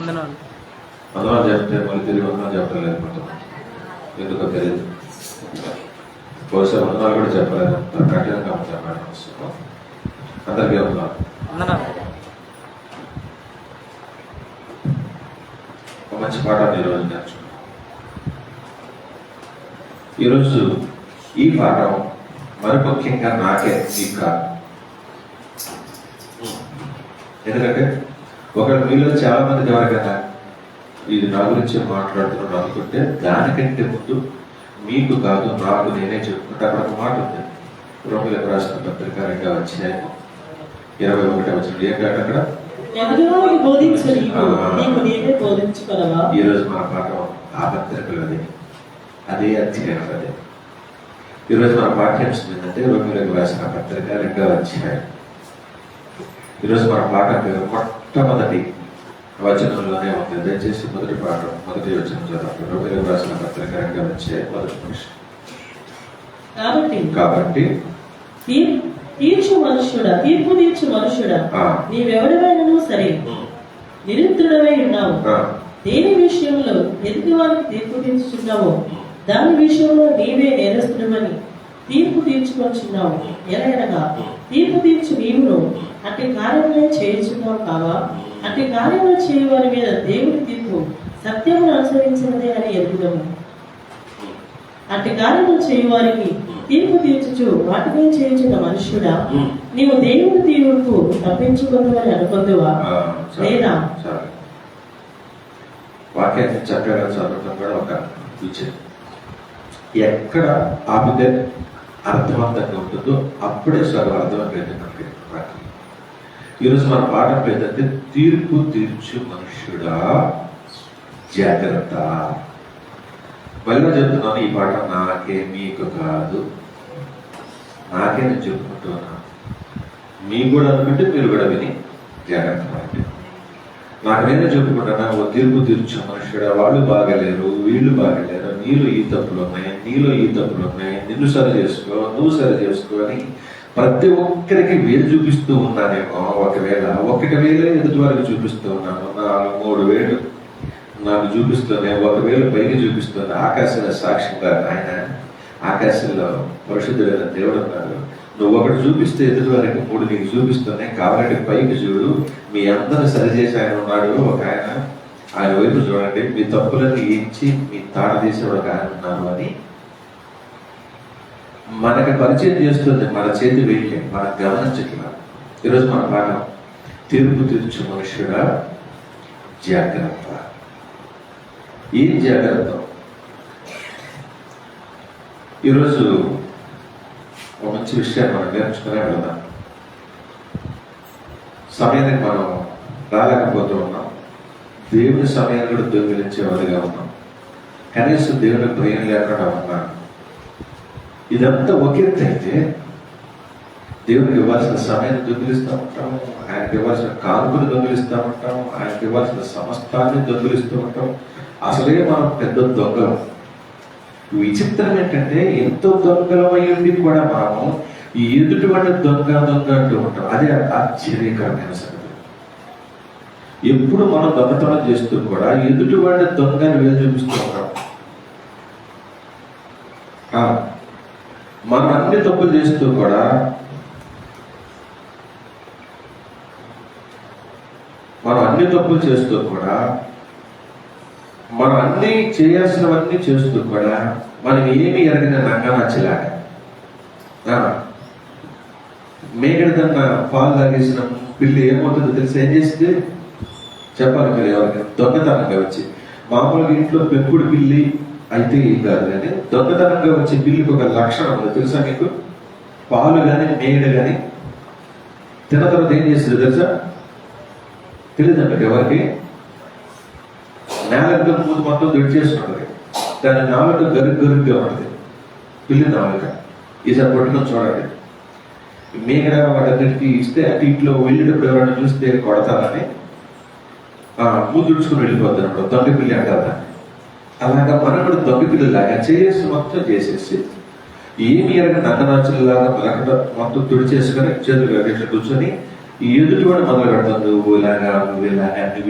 వందనాలు చెప్తే మళ్ళీ తిరిగి వందనాలు చెప్పడం లేదు కొంతమంది, ఎందుకో తెలియదు. బహుశా వందనాలు కూడా చెప్పలేదు, కఠినంగా చెప్పాలని వస్తున్నాం. అందరికీ వందనాలు. ఒక మంచి పాఠాన్ని ఈరోజు నేర్చుకున్నాం. ఈరోజు ఈ పాఠం మరి ముఖ్యంగా నాకే మీకు కాదు. ఎందుకంటే ఒకవేళ మీలో చాలా మంది ఎవరికైనా ఇది నా గురించి మాట్లాడుతున్నాను అనుకుంటే దానికంటే ముందు మీకు కాదు నాకు నేనే చెప్పుకుంటే అక్కడ ఒక మాట ఉంది. రోమిలకు రాసిన పత్రిక 2వ అధ్యాయం 21వ వచనం. ఏం కాదు అక్కడ, ఈరోజు మన పాఠం ఆ పత్రికలో అదే అధ్యాయం. అదే ఈరోజు మన పాఠ్యాంశం ఏంటంటే రోమిలకు రాసిన పత్రిక 2వ అధ్యాయం. ఈరోజు మన పాఠం పేరు మొట్టమొదటి వచనంలోనే ఉంది. దయచేసి మొదటి పాఠం మొదటి వచనం చదవండి. రోమిలకు రాసిన పత్రిక 2వ అధ్యాయం మొదటి నిమిషం. కాబట్టి తీర్పు తీర్చు మనుషుడా, నీవెవడమైనను సరే నిరుద్రుడవై ఉన్నావు. దేని విషయంలో ఎదుటి వారికి తీర్పు తీర్చుచున్నావో దాని విషయంలో నీవే నేరస్తుడమని తీర్పు తీర్చుకొచ్చున్నావు. ఎలాగనగా తీర్పు తీర్చు నీవును అట్టి కార్యములే చేయుచున్నావు కావా? అట్టి కార్యములు చేయవారి మీద దేవుడి తీర్పు సత్యమును అనుసరించినదే అని ఎరుగుదము. అట్టి కార్యములు చేయువారికి తీర్పు తీర్చుచు వాటినే చేయించిన మనుష్యుడా, నీవు దేవుడి తీర్పుకు తప్పించుకుందామని అనుకుందువా? లేదా వాక్యాన్ని చక్కగా చదవడం కూడా ఒక విజయం. ఎక్కడ ఆపితే అర్థవంతంగా ఉంటుందో అప్పుడే సగం అర్థమైపోయింది మనకి. ఈరోజు మన పాఠం ఏంటంటే తీర్పు తీర్చు మనుష్యుడా జాగ్రత్త. మళ్ళీ చెప్తున్నాను, ఈ పాఠం నాకే మీకు కాదు, నాకే నేను చెప్పుకుంటూ ఉన్నాను. మీకు కూడా అనుకుంటే మీరు కూడా విని జాగ్రత్త పడండి. నాకు నేనే చెప్పుకుంటాను, ఓ తీర్పు తీర్చు మనుష్యుడా, వాళ్ళు బాగలేరు, వీళ్ళు బాగలేరు, నీలో ఈ తప్పులు ఉన్నాయి, నీలో ఈ తప్పులు ఉన్నాయి, నిన్ను సరి చేసుకో, నువ్వు సరి చేసుకో అని ప్రతి ఒక్కరికి వేలు చూపిస్తూ ఉన్నానేమో. ఒకవేళ ఎదుటి వారికి చూపిస్తూ ఉన్నాను, 4-3 వేలు నాకు చూపిస్తూనే, 1 వేలు పైకి చూపిస్తుంది. ఆకాశంలో సాక్ష్యంగా ఆయన, ఆకాశంలో పరిశుద్ధుడైన దేవుడు ఉన్నాడు. నువ్వు ఒకటి చూపిస్తే ఎదుటి వారికి 3 నీకు చూపిస్తున్నాయి. కాబట్టి పైకి చూడు, మీ అందరూ సరిచేసి ఆయన ఉన్నాడు. ఒక ఆయన వైపు చూడండి, మీ తప్పులను ఇచ్చి మీ తాడ తీసేవాడు ఒక ఆయన ఉన్నారు అని మనకి పరిచయం చేస్తుంది. మన చేతి వెళ్ళి మనం గమనించట్లా. ఈరోజు మన పాఠం తీర్పు తీర్చు మనుష్యుడా జాగ్రత్త. ఏం జాగ్రత్త? ఈరోజు ఒక మంచి విషయాన్ని మనం నేర్చుకునే వెళ్దాం. సమయానికి మనం రాలేకపోతూ ఉన్నాం. దేవుని సమయాన్ని కూడా దొంగిలించేవాడిగా ఉన్నాం. కనీసం దేవుని భయం లేకుండా ఉన్నాం. ఇదంతా ఒకే అయితే దేవునికి ఇవ్వాల్సిన సమయాన్ని దొంగిలిస్తూ ఉంటాము, ఆయనకి ఇవ్వాల్సిన కానుకలు దొంగిలిస్తూ ఉంటాము, ఆయనకి ఇవ్వాల్సిన సమస్తాన్ని దొంగిలిస్తూ ఉంటాం. అసలే మనం పెద్ద దొంగలం. విచిత్రం ఏంటంటే ఎంతో దొంగలం అయ్యింది కూడా మనము ఈ ఎదుటి వాడిని దొంగ అంటూ ఉంటాం. అదే ఆశ్చర్యకరమైన సంగతి. ఎప్పుడు మనం దొంగతనం చేస్తూ కూడా ఎదుటి వాడిని దొంగని వేలు చూపిస్తూ ఉంటాం. మనం అన్ని తప్పులు చేస్తూ కూడా మనం అన్ని చేయాల్సినవన్నీ చేస్తూ కూడా మనం ఏమి ఎరగిన నచ్చలేక మేగడదన్న పాలు తాగేసిన పిల్లి ఏమవుతుందో తెలిసి ఏం చేసింది చెప్పాలి మీరు ఎవరికి? దొంగతనంగా వచ్చి, మామూలుగా ఇంట్లో పెంపుడు పిల్లి అయితే ఏం కాదు, కానీ దొంగతనంగా వచ్చే పిల్లికి ఒక లక్షణం ఉంది తెలుసా మీకు? పాలు కానీ మేగడ కానీ తిన్న తర్వాత ఏం చేస్తుంది తెలుసా? తెలియదండి ఎవరికి? నేలకు మూడు మొత్తం దొడి చేస్తుంటది. దాని నాలుక గరుగ్గా ఉంటుంది, పిల్లి నాలుక. ఈసారి పట్టుకొని చూడండి. మేగడ వాటన్నిటికీ ఇస్తే అటు ఇంట్లో వెళ్ళేటప్పుడు ఎవరైనా చూస్తే కొడతారని మూడు దుడుచుకుని వెళ్ళిపోతారు అన్నమాట. దొంగ పిల్లి అంటారు దాన్ని. అలాగా మనం కూడా దొంగ పిల్లలాగా చేసి మొత్తం చేసేసి ఏమి ఎరగ నన్ననాచులాగా మొత్తం తుడి చేసుకొని చేతులు ఇట్లా కూర్చొని ఈ ఎదుటివాడు మొదలు పెడతాను, నువ్వు ఇలాగా నువ్వు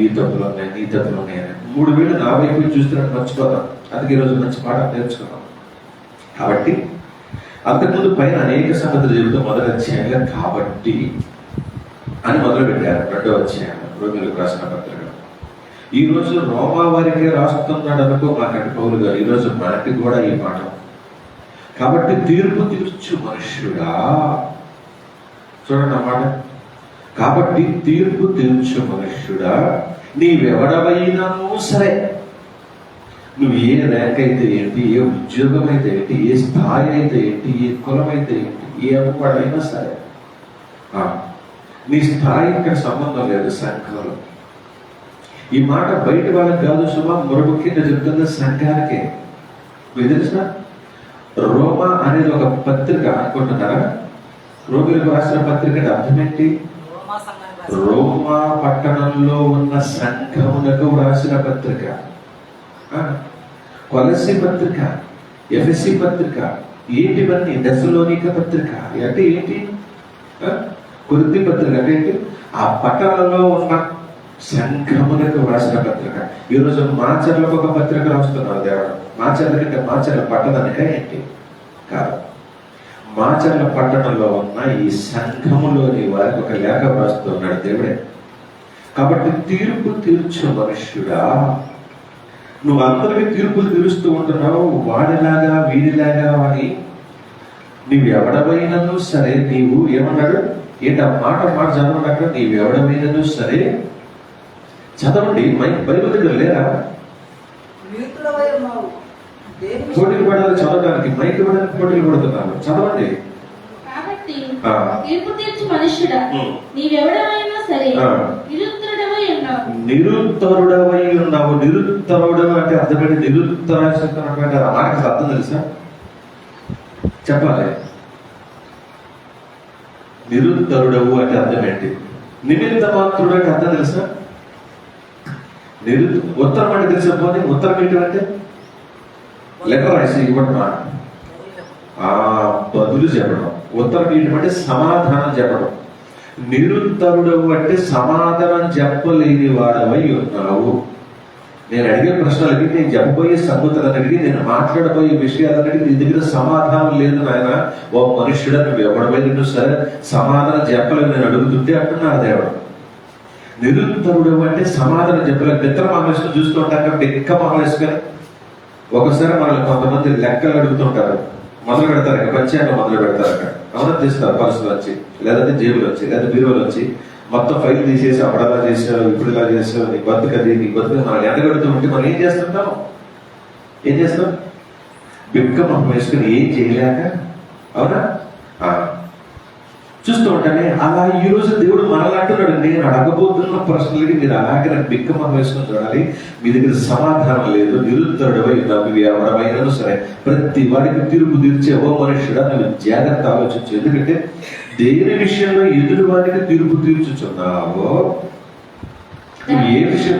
ఈ తప్పులు ఉన్నాయి, నీ తప్పులు ఉన్నాయి అని 3 నా వైపు చూస్తున్నట్టు మర్చిపోతాం. అందుకే ఈరోజు మంచి పాఠం నేర్చుకున్నాం. కాబట్టి అంతకుముందు పైన అనేక సంగతులు చెబుతూ మొదటి అధ్యాయంగా కాబట్టి అని మొదలు పెట్టారు. 2వ అధ్యాయం రోమిలకు రాసిన పత్రిక. ఈ రోజు రోమా వారికి రాస్తున్నాడు అనుకో మాకంటే పౌలు గారు, ఈరోజు మనకి కూడా ఈ పాఠం. కాబట్టి తీర్పు తీర్చు మనుష్యుడా, చూడండి అన్నమాట. కాబట్టి తీర్పు తీర్చు మనుష్యుడా, నీవెవడవైనాను సరే, నువ్వు ఏ ర్యాంక్ అయితే ఏంటి, ఏ ఉద్యోగం అయితే ఏంటి, ఏ స్థాయి అయితే ఏంటి, ఏ కులం అయితే ఏంటి, ఏ అమ్మవాడైనా సరే, నీ స్థాయి ఇక్కడ సంబంధం లేదు సంఘంలో. ఈ మాట బయట వాళ్ళకి కాదు సుమా, ముఖ్యంగా చెప్తున్న సంఘానికే. మీకు తెలుసా, రోమా అనేది ఒక పత్రిక అనుకుంటున్నారా? రోమిలకు రాసిన పత్రిక అర్థం ఏంటి? రోమా పట్టణంలో ఉన్న సంఘమునకు రాసిన పత్రిక. కొలస్సీ పత్రిక, ఎఫెసీ పత్రిక, ఏంటివన్నీ? దశలోనిక పత్రిక అంటే ఏంటి? కొరింథీ పత్రిక అంటే ఏంటి? ఆ పట్టణంలో ఉన్న సంఘమునకు రాసిన పత్రిక. ఈరోజు మాచర్లకు ఒక పత్రిక రాస్తున్నారు దేవుడు. మాచర్లకంటే మాచర్ల పట్టణానిక ఏంటి? కాదు, మాచర్ల పట్టణంలో ఉన్న ఈ సంఘములోని వారికి ఒక లేఖ రాస్తున్నాడు దేవుడే. కాబట్టి తీర్పు తీర్చు మనుష్యుడా, నువ్వు అందరికీ తీర్పులు తీరుస్తూ ఉంటున్నావు, వాడిలాగా వీడిలాగా అని. నీవు ఎవడమైనను సరే, నీవు ఏమన్నాడు? ఏంటి ఆ మాట చదవండి అక్కడ. నీవు ఎవడమైనను సరే, చదవండి. బైబిల్ దగ్గర లేరా? పోటీలు పడాలి చదవడానికి, మైకి పడడానికి పోటీలు పడుతున్నారు. చదవండి. తీర్పు తీర్చు మనుష్యుడా, నీవెవడమైనా సరే, నిరుత్తరుడవై ఉన్నావు. నిరుత్తరుడు అంటే అర్థమేంటి? నిరుత్తరాశటువంటి ఆ మాటకి అర్థం తెలుసా? చెప్పాలి. నిరుత్తరుడవు అంటే అర్థం ఏంటి? నిమిత్త మాత్రుడు అంటే అర్థం తెలుసా? ఉత్తరం అంటే తెలిసిపోతే ఉత్తరం ఏంటంటే లెటర్ రాసి ఇవ్వడం, బదులు చెప్పడం. ఉత్తరం ఏంటంటే సమాధానం చెప్పడం. నిరుత్తరుడవు అంటే సమాధానం చెప్పలేని వాడవై ఉన్నావు. నేను అడిగే ప్రశ్నలకి, నేను చెప్పబోయే సంగతులన్నిటికీ, నేను మాట్లాడబోయే విషయాలన్నిటికీ నీ దగ్గర సమాధానం లేదు నాయన. ఓ మనుష్యుడా, నువ్వు ఎవడమైనా సరే సమాధానం చెప్పలేదు నేను అడుగుతుంటే అంటున్నారు దేవుడు. నిరుత్తరుడు అంటే సమాధానం చెప్పలేదు. మిత్ర మహేశ్వరం చూస్తూ ఉంటాక బెక్క మహేశ్వరం ఒకసారి మనల్ని కొంతమంది లెక్కలు అడుగుతుంటారు. మొదలు పెడతారు, పంచాంగం మొదలు పెడతారు. అక్కడ అవునా తీస్తారు పర్సులు వచ్చి, లేదంటే జేబులు వచ్చి, లేదా బీరువులు వచ్చి మొత్తం ఫైల్ తీసేసి అప్పుడలా చేసావు, ఇప్పుడు ఇలా చేసావు, నీ బతుకది నీ బతుకు మనం ఎండగడుతూ ఉంటే మనం ఏం చేస్తుంటాం? బిక్క మొహం వేసుకుని ఏం చేయలేక, అవునా చూస్తూ ఉంటానే. అలా ఈ రోజు దేవుడు మనల్ని అంటున్నాడు, నేను అడగబోతున్న ప్రశ్నలకి మీరు అలాగే నాకు బిక్క మొహం వేసుకుని చూడాలి. మీ దగ్గర సమాధానం లేదు, నిరుత్తరుడవై నువ్వు ఎవడమైనా సరే ప్రతి వాడికి తీర్పు తీర్చే ఓ మనుష్యుడా, నువ్వు జాగ్రత్త ఆలోచించు. ఎందుకంటే దేని విషయంలో ఎదుటి వాడికి తీర్పు తీర్చుచున్నావో, నువ్వు ఏ విషయం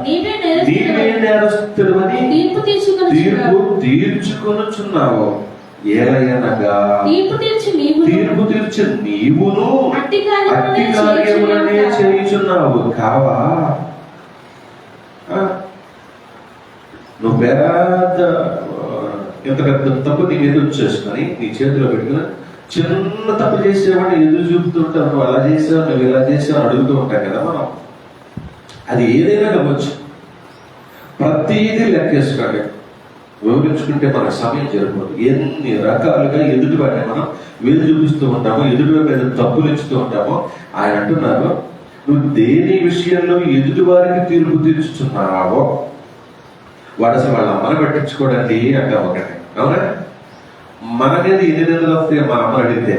నీవే నేరస్తుడవని తీర్పు తీర్చుకొనుచున్నావో, ఏలయనగా తీర్పు తీర్చు నీవును అట్టి కార్యములనే చేయుచున్నావు కావా? నువ్వు పెద్ద ఇంత పెద్ద తప్పు నీ మీద వచ్చేసుకొని నీ చేతిలో పెట్టుకుని చిన్న తప్పు చేసేవాడిని ఎదురు చూపుతుంటావు. నువ్వు అలా చేసావు, నువ్వు ఇలా చేసావు అడుగుతూ ఉంటాం కదా మనం. అది ఏదైనా కావచ్చు, ప్రతిదీ లెక్కేసుకోండి. వివరించుకుంటే మనకు సమయం జరిపోదు. ఎన్ని రకాలుగా ఎదుటివాడిని మనం వేలు చూపిస్తూ ఉంటామో, ఎదుటి మీద తప్పులు ఇస్తూ ఉంటామో. ఆయన అంటున్నారు, నువ్వు దేని విషయంలో ఎదుటివారికి తీర్పు తీర్చుతున్నావో, వాడు అసలు వాళ్ళ అమ్మను పట్టించుకోవడానికి అంటాం ఒకటి. అవునా? మన మీద ఎన్ని నెలలు వస్తాయి మన అమ్మను అడిగితే,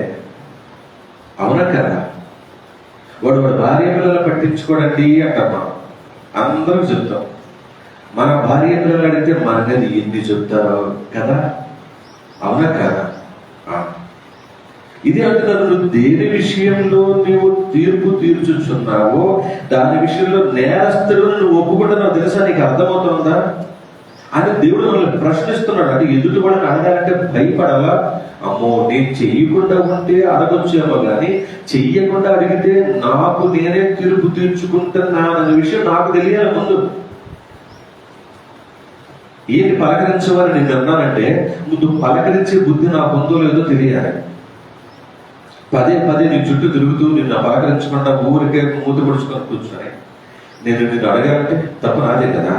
అవునా కదా? వాడు భార్య పిల్లలు పట్టించుకోవడానికి అంటాం మనం. అందరూ చెప్తాం. మన భార్య పిల్లలు అడిగితే మన మీద ఎన్ని చెప్తారో కదా, అవునా కదా? ఇది అంటున్నారు, నువ్వు దేని విషయంలో నీవు తీర్పు తీర్చుచున్నావో దాని విషయంలో నేరస్తుడు నువ్వు ఒప్పుకుంటున్నావు. తెలుసా? నీకు అర్థమవుతుందా? అని దేవుడు మనల్ని ప్రశ్నిస్తున్నాడు. అంటే ఎదుటి వాళ్ళని అడగాలంటే భయపడాలా? అమ్మో, నేను చెయ్యకుండా ఉంటే అడగొచ్చేమో కానీ చెయ్యకుండా అడిగితే నాకు నేనే తీర్పు తీర్చుకుంటున్నాననే విషయం నాకు తెలియాలి ముందు. ఏంటి పలకరించమని నేను అన్నానంటే ముందు పలకరించే బుద్ధి నాకు ఉందో లేదో తెలియాలి. పదే పదే నీ చుట్టూ తిరుగుతూ నిన్ను పలకరించకుండా ఊరికే మూత పొడుచుకొని కూర్చొని నిన్ను అడగాలంటే తప్పు నాదే కదా.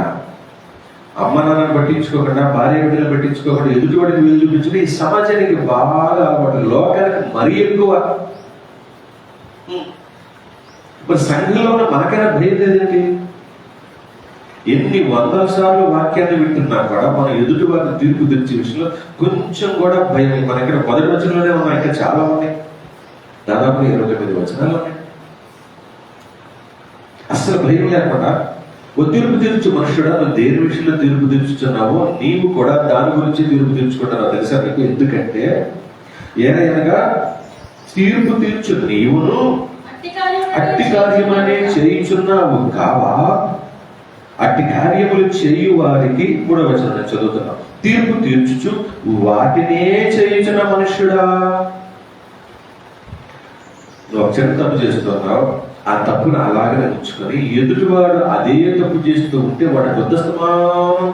అమ్మ నాన్నని పట్టించుకోకుండా, భార్య బిడ్డలు పట్టించుకోకుండా ఎదుటివాడికి వీలు చూపించుకుని ఈ సమాజానికి బాగా అలవాటు, లోకానికి మరీ ఎక్కువ. మరి సంఘంలో ఉన్న మనకైనా భయం లేదండి. ఎన్ని వందల సార్లు వాక్యాన్ని వింటున్నా కూడా మనం ఎదుటి వారిని తీర్పు తెచ్చే విషయంలో కొంచెం కూడా భయం. మన ఇక్కడ మొదటి వచనంలోనే ఉన్నాయి, ఇంకా చాలా ఉన్నాయి, దాదాపు 29 వచనాలు ఉన్నాయి. అసలు భయం లేకుండా ఓ తీర్పు తీర్చు మనుషుడా, నువ్వు దేని విషయంలో తీర్పు తీర్చుతున్నావో నీవు కూడా దాని గురించి తీర్పు తీర్చుకుంటున్నావు తెలుసా నీకు? ఎందుకంటే ఏనగా తీర్పు తీర్చు నీవును అట్టి కార్యమనే చేయుచున్నావు కావా, అట్టి కార్యములు చేయు వారికి 3వ వచనం చదువుతున్నాం. తీర్పు తీర్చుచు వాటినే చేయుచున్న మనుష్యుడా. నువ్వు ఒక చిన్న తప్పు చేస్తున్నావు, ఆ తప్పును అలాగే ఉంచుకొని ఎదుటివాడు అదే తప్పు చేస్తూ ఉంటే వాడు బుద్ధస్తమానం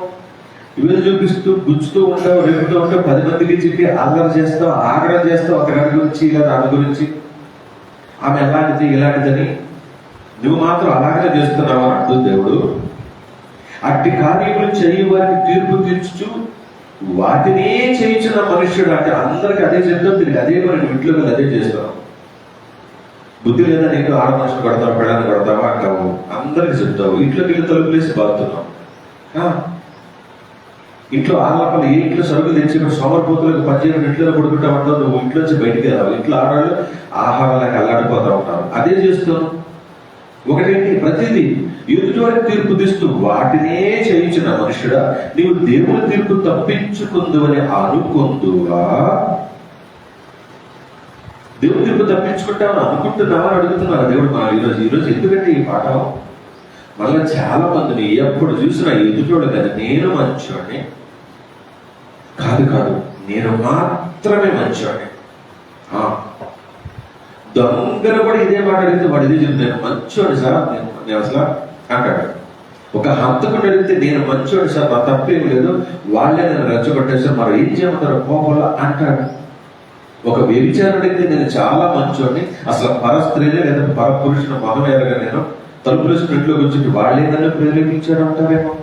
ఇవేలు చూపిస్తూ గుచ్చుతూ ఉంటావు, రేపుతూ ఉంటావు, 10 మందికి చెప్పి అల్లరి చేస్తావు, ఆగ్రహం చేస్తావు ఒకరి గురించి ఇలా దాని గురించి, ఆమె ఎలాంటిది ఇలాంటిదని. నువ్వు మాత్రం అలాగే చేస్తున్నావు అని అంటూ దేవుడు అట్టి కార్యములు చేయి వారికి తీర్పు తీర్చు వాటినే చేయించిన మనుష్యుడు. అంటే అందరికి అదే చెప్తావు, తిరిగి అదే మరి ఇంట్లో వెళ్ళి అదే చేస్తావు. బుద్ధి లేదా నీకు? ఆడ మనుషులు కొడతావు, పెళ్ళాన్ని కొడతావా అంటావు, అందరికి చెప్తావు, ఇంట్లోకి వెళ్ళి తలుపులేసి బాగుతున్నావు. ఇంట్లో ఆలపలు ఏ ఇంట్లో సరుకులు తెచ్చి సోమరిపోతులకు 18 ఇంట్లో పడుకుంటా ఉంటావు, నువ్వు ఇంట్లో నుంచి బయటికి రావు. ఇంట్లో ఆడవాళ్ళు ఆహారాలకు అల్లాడిపోతా ఉంటారు, అదే చేస్తావు. ఒకటేంటి, ప్రతిదీ ఎదుటివారికి తీర్పు తీస్తూ వాటినే చేయించిన మనుషుడా, నీవు దేవుని తీర్పు తప్పించుకుందువని అనుకుందువా? దేవుని తీర్పు తప్పించుకుంటామని అనుకుంటున్నావని అడుగుతున్నారు దేవుడు మన ఈరోజు ఎందుకంటే ఈ పాఠం మళ్ళీ చాలా మందిని ఎప్పుడు చూసినా ఎదుటోడు కదా, నేను మంచోడిని కాదు, నేను మాత్రమే మంచోడిని. దొంగన కూడా ఇదే మాట అడిగితే వాడు ఇదే చెప్తే నేను మంచోడు సార్, నేను అసలు అంటాడు. ఒక హంతకుడు అడిగితే నేను మంచోడు సార్, నా తప్పేం లేదు, వాళ్ళే నేను రెచ్చగొట్టేసారు, మరి ఏం చేయమంటారు కోపంలో అంటాడు. ఒక వ్యభిచారం అడిగితే నేను చాలా మంచోడిని, అసలు పరస్త్రీనే లేదా పరపురుషుని మొహం ఎరగా నేను తలుపులు స్ప్రింట్లో కూర్చుంటే వాళ్ళే నన్ను ప్రేరేపించాడు అంటారేమో.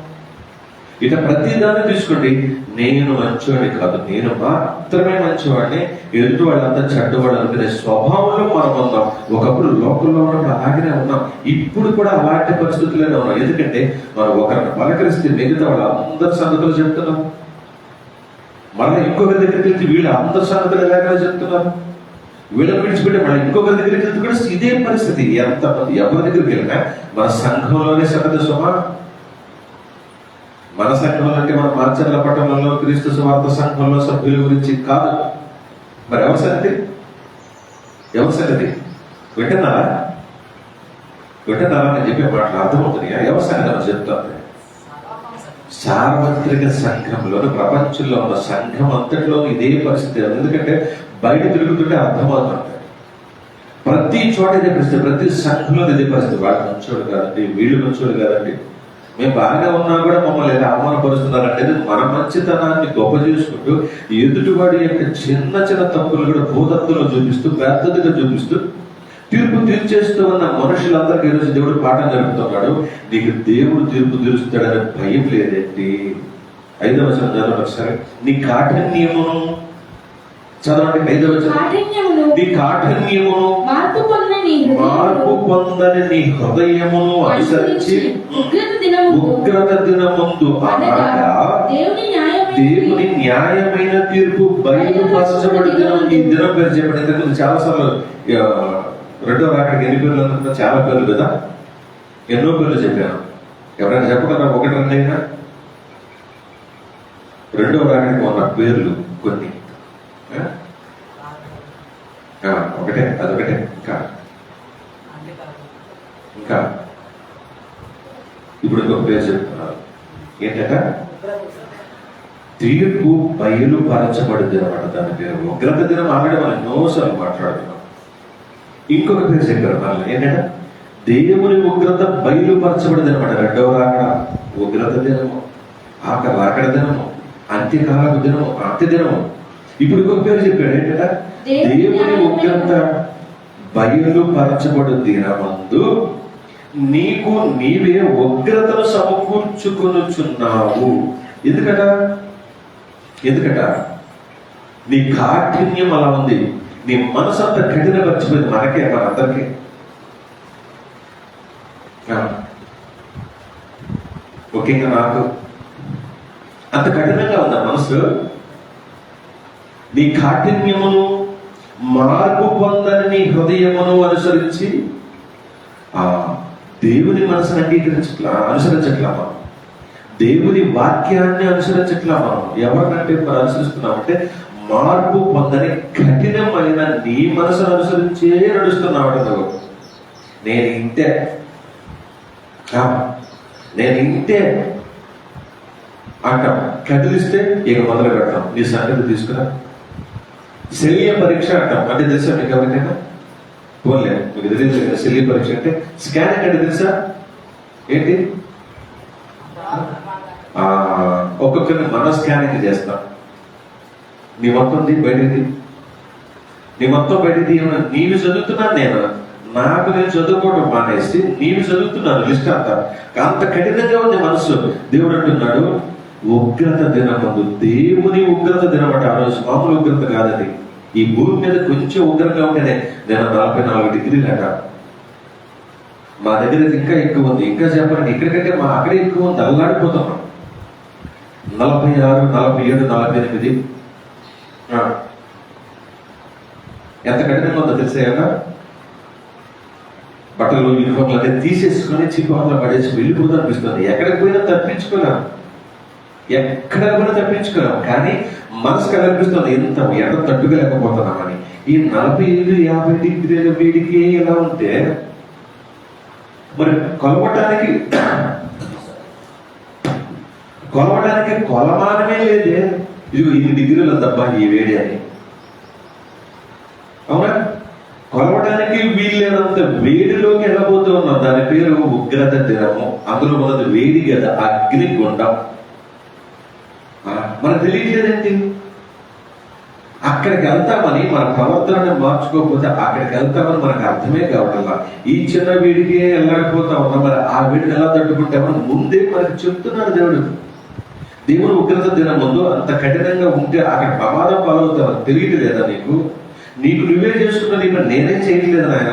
ఇట్లా ప్రతిదాన్ని తీసుకోండి, నేను మంచివాడిని కాదు, నేను మాత్రమే మంచివాడిని, ఎదుటి వాళ్ళంతా చెడ్డవాడు అనుకునే స్వభావంలో మనం ఉన్నాం. ఒకప్పుడు లోకంలో ఉన్నప్పుడు అలాగనే ఉన్నాం, ఇప్పుడు కూడా అలాంటి పరిస్థితుల్లోనే ఉన్నాం. ఎందుకంటే మనం ఒకరిని పలకరిస్తే మిగతా వాళ్ళు అందరి సంగతులు చెప్తున్నాం, మళ్ళీ ఇంకొకరి దగ్గరికి వెళ్తే వీళ్ళు అందరి సంగతులు ఎలాగైనా చెప్తున్నారు, వీళ్ళని విడిచిపెట్టి మళ్ళీ ఇంకొకరి దగ్గరికి వెళ్తే కూడా ఇదే పరిస్థితి. ఎంతమంది ఎవరి దగ్గరికి వెళ్ళినా మన సంఘంలోనే సంగతి సుమా. మన సంఘంలో అంటే మన మార్చర్ల పట్టణంలో క్రీస్తు సువార్త సంఘంలో సభ్యుల గురించి కాదు. మరి ఎవరి సంగతి వింటున్నారా నేను చెప్పే మాటలు అర్థమవుతుంది. ఎవరి సంగతి చెప్తాను. సార్వత్రిక సంఘంలో, ప్రపంచంలో ఉన్న సంఘం అంతట్లో ఇదే పరిస్థితి. ఎందుకంటే బయట తిరుగుతుంటే అర్థమవుతుంది, ప్రతి చోట ఇదే పరిస్థితి, ప్రతి సంఘంలో ఇదే పరిస్థితి. వాళ్ళు మంచోడు కాదండి, వీళ్ళు మంచోడు కాదండి, మేము బాగా ఉన్నా కూడా మమ్మల్ని ఎలా అవమానపరుస్తున్నారు అంటే మన మంచితనాన్ని గొప్ప చేసుకుంటూ ఎదుటివాడి యొక్క చిన్న చిన్న తప్పులు కూడా భూతత్వంలో చూపిస్తూ పెద్దదిగా చూపిస్తూ తీర్పు తీర్చేస్తూ ఉన్న మనుషులందరికీ ఈరోజు దేవుడు పాఠం జరుపుతున్నాడు. నీకు దేవుడు తీర్పు తీరుస్తాడనే భయం లేదేంటి? 5వ వచనం చదవండి ఒకసారి. నీ కాఠిన్యమును చదవండి. 5వ వచనం. నీ కాఠిన్యమును మార్పు పొందని నీ హృదయమును అనుసరించి ఉగ్రత దినమందు అనగా దేవుని న్యాయమైన తీర్పు బయలుపరచబడి దినం. ఈ దినం పేరు చెప్పండి. ఇంతకుముందు చాలా సార్లు 2వ రాకడికి ఎన్ని పేర్లు అనుకున్నా? చాలా పేర్లు కదా, ఎన్నో పేర్లు చెప్పాను. ఎవరైనా చెప్పగలరా? 1 2 అయినా 2వ రాకడికి ఉన్న పేర్లు కొన్ని. అదొకటే. ఇంకా ఇప్పుడు ఇంకొక పేరు చెప్తున్నారు. ఏంటట? తీర్పు బయలుపరచబడింది అనమాట. దాని పేరు ఉగ్రత దినం. ఆల్రెడీ మనం ఎన్నోసార్లు మాట్లాడుతున్నాం. ఇంకొక పేరు చెప్పారు మళ్ళీ, ఏంటంటే దేవుని ఉగ్రత బయలుపరచబడింది అనమాట. రెండవ రాకడ ఉగ్రత దినము, ఆఖరి రాకడ దినము, అంత్యకాలపు దినము, అంత్య దినము. ఇప్పుడు ఇంకొక పేరు చెప్పాడు, ఏంటంటే దేవుని ఉగ్రత బయలుపరచబడు దినమందు నీకు నీవే ఉగ్రతను సమకూర్చుకొనుచున్నావు. ఎందుకట నీ కాఠిన్యం అలా ఉంది, నీ మనసు అంతా కఠినపరిచిపోయింది. మనకే, మనందరికీ. ముఖ్యంగా నాకు అంత కఠినంగా ఉందా మనసు? నీ కాఠిన్యమును మార్పు పొందని నీ హృదయమును అనుసరించి దేవుని మనసును అనుసరించట్లా మనం. దేవుని వాక్యాన్ని అనుసరించట్లా మనం. ఎవరినంటే మనం అనుసరిస్తున్నామంటే మార్పు పొందని కఠినమైన నీ మనసును అనుసరించే నడుస్తున్నావు. నువ్వు నేను ఇంతే అంటాం. కదిలిస్తే ఇక మొదలు పెడతాం. నీ సంగతి తీసుకురా. శల్య పరీక్ష అంటాం. అంటే తెలుసా మీకు ఎవరికైనా? పోలే, మీకు తెలియదు. శల్య పరీక్ష అంటే స్కానింగ్ అంటే తెలుసా ఏంటి? ఒక్కొక్కరిని మనం స్కానింగ్ చేస్తాం. నీ మొత్తం బయటిది, నీ మొత్తం బయటిది. నీవు చదువుతున్నాను నేను, నాకు నేను చదువుకోవడం మానేసి నీవు చదువుతున్నాను లిస్ట్ అంతా. అంత కఠినంగా ఉంది మనసు. దేవుడు అంటున్నాడు ఉగ్రత దినమందు, దేవుని ఉగ్రత దినమాట. ఆ రోజు మామూలు ఉగ్రత కాదని. ఈ భూమి మీద కొంచెం ఉగ్రంగా ఉంటేనే నేను 44 డిగ్రీలు అట. మా దగ్గర ఇంకా ఎక్కువ ఉంది. ఇంకా చెప్పండి, ఇక్కడికంటే మా అక్కడే ఎక్కువ ఉంది. అల్లాడిపోతున్నాం. 46, 47, 48. ఎంత కఠినంగా ఉందో తెలిసాక బట్టలు, యూనిఫామ్లు అన్నీ తీసేసుకొని చిక్కులో పడేసి వెళ్ళిపోతూ అనిపిస్తుంది. ఎక్కడికి పోయినా తప్పించుకోలేం, కానీ మనసుకు అనిపిస్తుంది ఎంత ఎండ తట్టుకోలేకపోతున్నామని. ఈ 45, 50 డిగ్రీల వేడికి ఎలా ఉంటే మరి కొలవటానికి కొలమానమే లేదే. ఇది 8 డిగ్రీలు తప్ప ఈ వేడి అని. అవునా? కొలవటానికి వీళ్ళేనంత వేడిలోకి వెళ్ళబోతూ ఉన్నాం. దాని పేరు ఉగ్రత దినము. అందులో మొదటి వేడి కదా, అగ్నిగుండం. మనకు తెలియట్లేదేంటి? అక్కడికి వెళ్తామని మన ప్రవర్తనని మార్చుకోకపోతే అక్కడికి వెళ్తామని మనకు అర్థమే కావట్లా. ఈ చిన్న వేడికి వెళ్ళకపోతా ఉన్నాం. మరి ఆ వేడిని ఎలా తట్టుకుంటామని ముందే మనకు చెప్తున్నాడు దేవుడు. దేవుడు ఉగ్రత దినం ముందు అంత కఠినంగా ఉంటే అక్కడ ప్రమాదం పాలవుతామని తెలియట్లేదా నీకు? నీకు నువ్వే చేసుకున్నా. నేనేం చేయట్లేదు నాయన,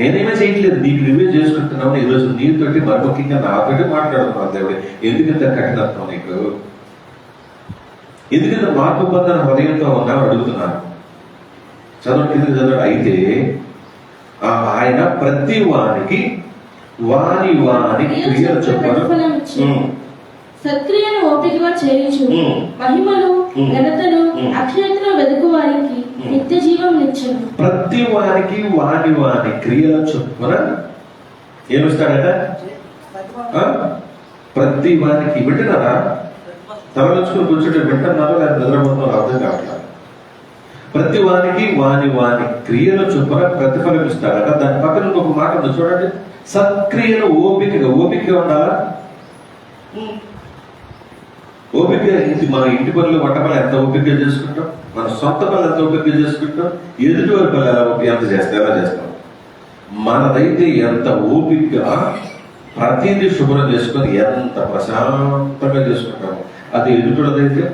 నేనేమీ చేయట్లేదు. నీకు నువ్వే చేసుకుంటున్నావు. ఈరోజు నీతోటి మరొకగా నాతోటి మాట్లాడుతున్నావు. దేవుడు ఎందుకంత కఠినత్వం నీకు? ఎందుకంత మార్పు పొందిన హృదయంతో ఉన్నావు అడుగుతున్నాను. చదువు. అయితే ఆయన ప్రతి వానికి వాని క్రియల చొప్పున సత్క్రియను ఓపికగా చేయించు, మహిమను ఘనతను అక్షయతను వెతుకు వారికి నిత్య జీవం నిచ్చును. ప్రతి వానికి వాని క్రియల చొప్పున ఏమిస్తాడట? ప్రతి వానికి. వింటున్నారా? తలచుకుని కూర్చుంటే వింటున్నారో లేదా నిద్రపోతున్నారో అర్థం కావట్లేదు. ప్రతి వానికి వాని క్రియల చొప్పున ప్రతిఫలం ఇస్తాడట. దాని పక్కన ఇంకొక మాట ఉంది చూడండి. సత్క్రియను ఓపికగా ఉండాలా? ఓపిక. మన ఇంటి పనులు, వంట పనులు ఎంత ఓపికగా చేసుకుంటాం, మన సొంత పనులు ఎంత ఓపికగా చేసుకుంటాం, ఎదుటి వారి పనులు ఎంత చేస్తాం. మనదైతే ఎంత ఓపికగా ప్రతిదీ శుభ్రం చేసుకొని ఎంత ప్రశాంతంగా చేసుకుంటాము. అది ఎదుటిదైతే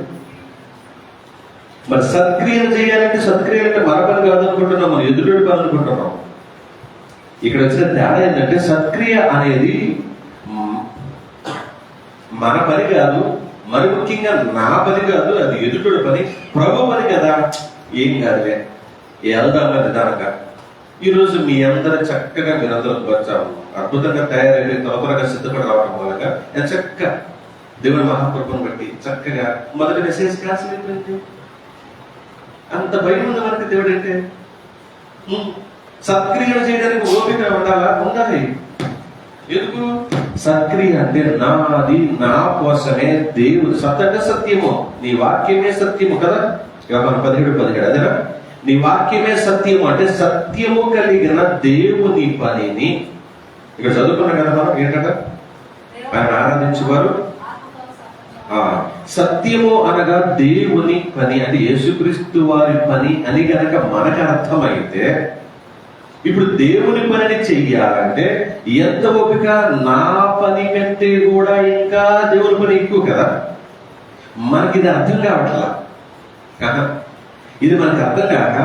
మరి సత్క్రియలు చేయాలంటే సత్క్రియలంటే మన పని కాదనుకుంటున్నాం, మన ఎదుటి పని అనుకుంటున్నాం. ఇక్కడ వచ్చిన తేడా ఏంటంటే సత్క్రియ అనేది మన పని కాదు, మరి ముఖ్యంగా నా పని కాదు, అది ఎదుటి పని, ప్రభు పని కదా. ఏం కాదులే, వెళ్దామా నిదానంగా. ఈరోజు మీ అందరూ చక్కగా మీరందరూ వచ్చాము, అద్భుతంగా తయారైపోయి త్వరగా సిద్ధపడి రావడం మూలంగా చక్కగా దేవుని మహాకృపను బట్టి చక్కగా మొదటి మెసేజ్ క్లాస్ అయిపోయింది. అంత భయం ఉంది మనకి దేవుడు అంటే. సత్క్రియలు చేయడానికి ఓపిక ఉండాలా? ఉండాలి. ఎందుకు? సత్క్రియ అంటే నాది, నా కోసమే దేవుడు. సత్ అంటే సత్యము, నీ వాక్యమే సత్యము కదా. యోహాను 17:17 అదేనా? నీ వాక్యమే సత్యము అంటే సత్యము కలిగిన దేవుని పనిని ఇక్కడ చదువుకున్నాం కదా మనం. ఏంటంట? ఆయన ఆరాధించేవారు సత్యము అనగా దేవుని పని అంటే యేసుక్రీస్తు వారి పని అని గనక మనకు అర్థమైతే, ఇప్పుడు దేవుని పనిని చెయ్యాలంటే ఎంత ఓపిక. నా పని కంటే కూడా ఇంకా దేవుని పని ఎక్కువ కదా. మనకి ఇది అర్థం కావట్లా. ఇది మనకు అర్థం కాక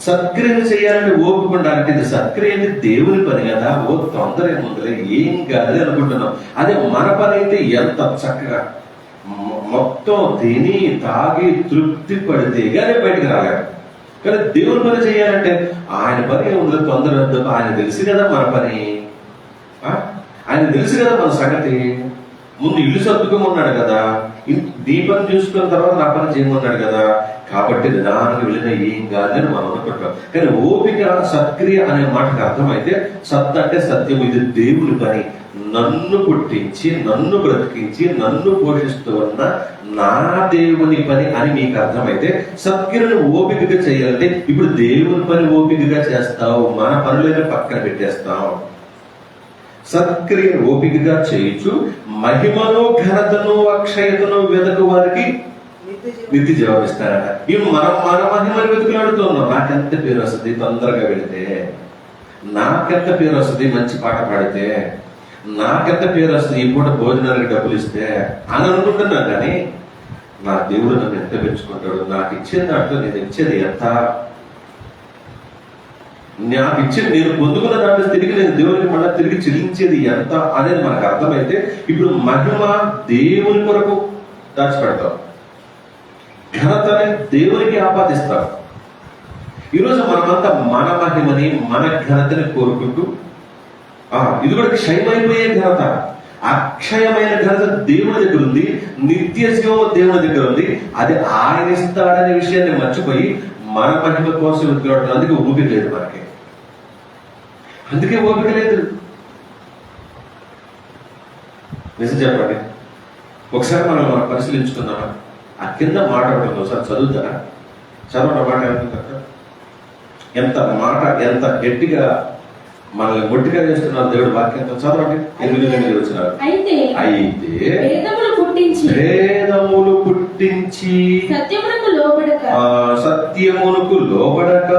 సత్క్రియలు చేయాలని ఓపుకుంటారంటే ఇది సత్క్రియ అంటే దేవుని పని కదా, ఓ తొందర ఏముందలే, ఏం కాదు అనుకుంటున్నాం. అదే మన పని అయితే ఎంత చక్కగా మొత్తం తిని తాగి తృప్తి పడితే కానీ బయటకు రాలేరు. కానీ దేవుని పని చేయాలంటే ఆయన పని ఏముందో తొందర. ఆయన తెలుసు కదా మన పని, ఆయన తెలుసు కదా మన సంగతి. ముందు ఇల్లు సర్దుకోమన్నాడు కదా, నీ పని చూసుకున్న తర్వాత నా పని చేయమన్నాడు కదా. కాబట్టి నిదానికి వెళ్ళిన ఏం కాదని మనం అనుకుంటాం. కానీ ఓపిక సత్క్రియ అనే మాటకు అర్థమైతే సత్ అంటే సత్యం, ఇది దేవుని పని. నన్ను పుట్టించి నన్ను బ్రతికించి నన్ను పోషిస్తూ ఉన్న నా దేవుని పని అని మీకు అర్థమైతే సత్క్రియను ఓపికగా చేయాలంటే ఇప్పుడు దేవుని పని ఓపికగా చేస్తావు, మన పనులైనా పక్కన పెట్టేస్తావు. సత్క్రియను ఓపికగా చేయొచ్చు మహిమను ఘనతను అక్షయతను వెదకు వారికి నిత్య జీవం ఇస్తారట. ఇవి మనం మన మహిమను వెతుకులాడుతున్నాం. నాకెంత పేరు వస్తుంది తొందరగా వెళితే, నాకెంత పేరు వస్తుంది మంచి పాట పాడితే, నాకెంత పేరు వస్తుంది ఈ పూట భోజనానికి డబ్బులు ఇస్తే అని అనుకుంటున్నాను. కానీ నా దేవుడు నన్ను ఎంత పెంచుకుంటాడు, నాకు ఇచ్చిన దాంట్లో నేను ఇచ్చేది ఎంత, నాకు ఇచ్చేది నేను పొందుకున్న దాంట్లో తిరిగి నేను దేవునికి మళ్ళీ తిరిగి చెల్లించేది ఎంత అనేది మనకు అర్థమైతే ఇప్పుడు మహిమ దేవుని కొరకు దాచిపెడతాం, ఘనతని దేవునికి ఆపాదిస్తాం. ఈరోజు మనమంతా మన మహిమని మన ఘనతని కోరుకుంటూ ఇది కూడా క్షయమైపోయే ఘనత, అక్షయమైన ఘనత దేవుని దగ్గర ఉంది, నిత్య జీవం దేవుని దగ్గర ఉంది. అది ఆయన ఇస్తాడనే విషయాన్ని మర్చిపోయి మన మహిమ కోసం వెతుకులాడుతున్నాం. అందుకే ఓపిక లేదు మనకి, అందుకే ఓపిక లేదు. నిజం చెప్పండి, ఒకసారి మనం పరిశీలించుకుందామా? ఆ కింద మాట ఉంటుంది, ఒకసారి చదువుతారా? చదవడం మాట ఎంత మాట ఎంత గట్టిగా మనల్ని మొట్టిగా చేస్తున్నారు దేవుడు వాక్యంతో. చదవండి 8 వచ్చినారు. అయితే భేదములు పుట్టించి సత్యమునకు లోబడక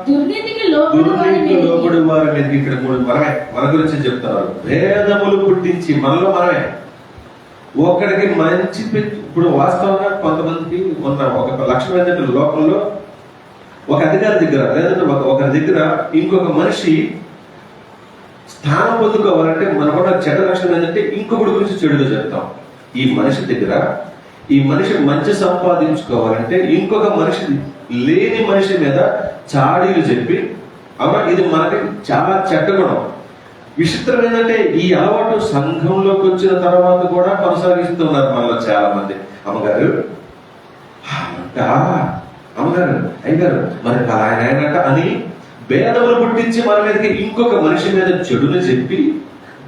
దుర్నీతికి లోబడి వారి మీద ఇక్కడ మనమే మన గురించి చెప్తున్నారు. భేదములు పుట్టించి మనలో మనమే ఒకరికి మంచి ఇప్పుడు వాస్తవంగా కొంతమందికి ఉన్న ఒక లక్షణం ఏంటంటే లోకంలో ఒక అధికారి దగ్గర లేదంటే ఒకరి దగ్గర ఇంకొక మనిషి స్థానం పొందుకోవాలంటే మనకున్న చెడ్డ లక్షణం ఏంటంటే ఇంకొకటి గురించి చెడుగా చెప్తాం. ఈ మనిషి దగ్గర ఈ మనిషి మంచి సంపాదించుకోవాలంటే ఇంకొక మనిషి లేని మనిషి మీద చాడీలు చెప్పి అవునా, ఇది మనకి చాలా చెడ్డ గుణం. విచిత్రం ఏంటంటే ఈ అలవాటు సంఘంలోకి వచ్చిన తర్వాత కూడా కొనసాగిస్తున్నారు మనలో చాలా మంది. అమ్మగారు అమ్మగారు అయ్యగారు మరి ఆయనంట అని భేదములు పుట్టించి మన మీదకి ఇంకొక మనిషి మీద చెడుని చెప్పి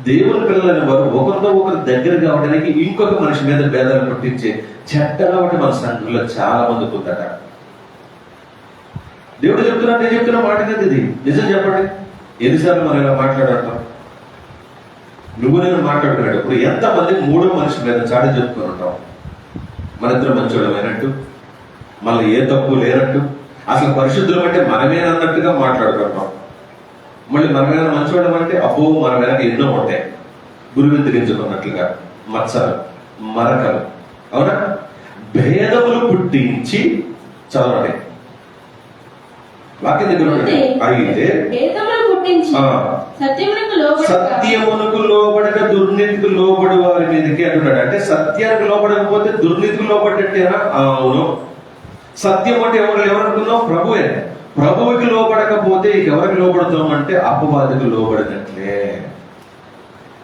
దేవుని పిల్లలని వారు ఒకరితో ఒకరు దగ్గర కావడానికి ఇంకొక మనిషి మీద భేదాలు పుట్టించే చెడ్డ అలవాటు మన సంఘంలో చాలా మందికి ఉందట. దేవుడు చెప్తున్నా, నేను చెప్తున్నా మాట కదా ఇది. నిజం చెప్పండి, ఎన్నిసార్లు మనం ఇలా మాట్లాడతాం? నువ్వు నేను మాట్లాడుకున్నాడు ఇప్పుడు ఎంతమంది మూడో మనిషి మీద చాటి చెప్పుకుని ఉంటాం. మన ఇద్దరు మంచోళ్ళమైనట్టు, మళ్ళీ ఏ తప్పు లేనట్టు, అసలు పరిశుద్ధులు అంటే మనమేనన్నట్టుగా మాట్లాడుకుంటాం. మళ్ళీ మనమేనా మంచోళ్ళం అంటే అబ్బో మన వెనక ఎన్నో ఉంటాయి, గురువిందరించుకున్నట్లుగా మత్సలు మరకలు. అవునా? భేదములు పుట్టించి చదవండి వాక్యం దగ్గర అయితే సత్యమునకు లోబడక దుర్నీతికి లోబడి వారి మీదకి అంటున్నాడు. అంటే సత్యానికి లోబడకపోతే దుర్నీతికి లోబడ్డట్టేనా? అవును. సత్యం అంటే ఎవరనుకున్నావు? ప్రభువే. ప్రభువుకి లోబడకపోతే ఎవరికి లోబడతాం అంటే అపవాదికి లోబడినట్లే.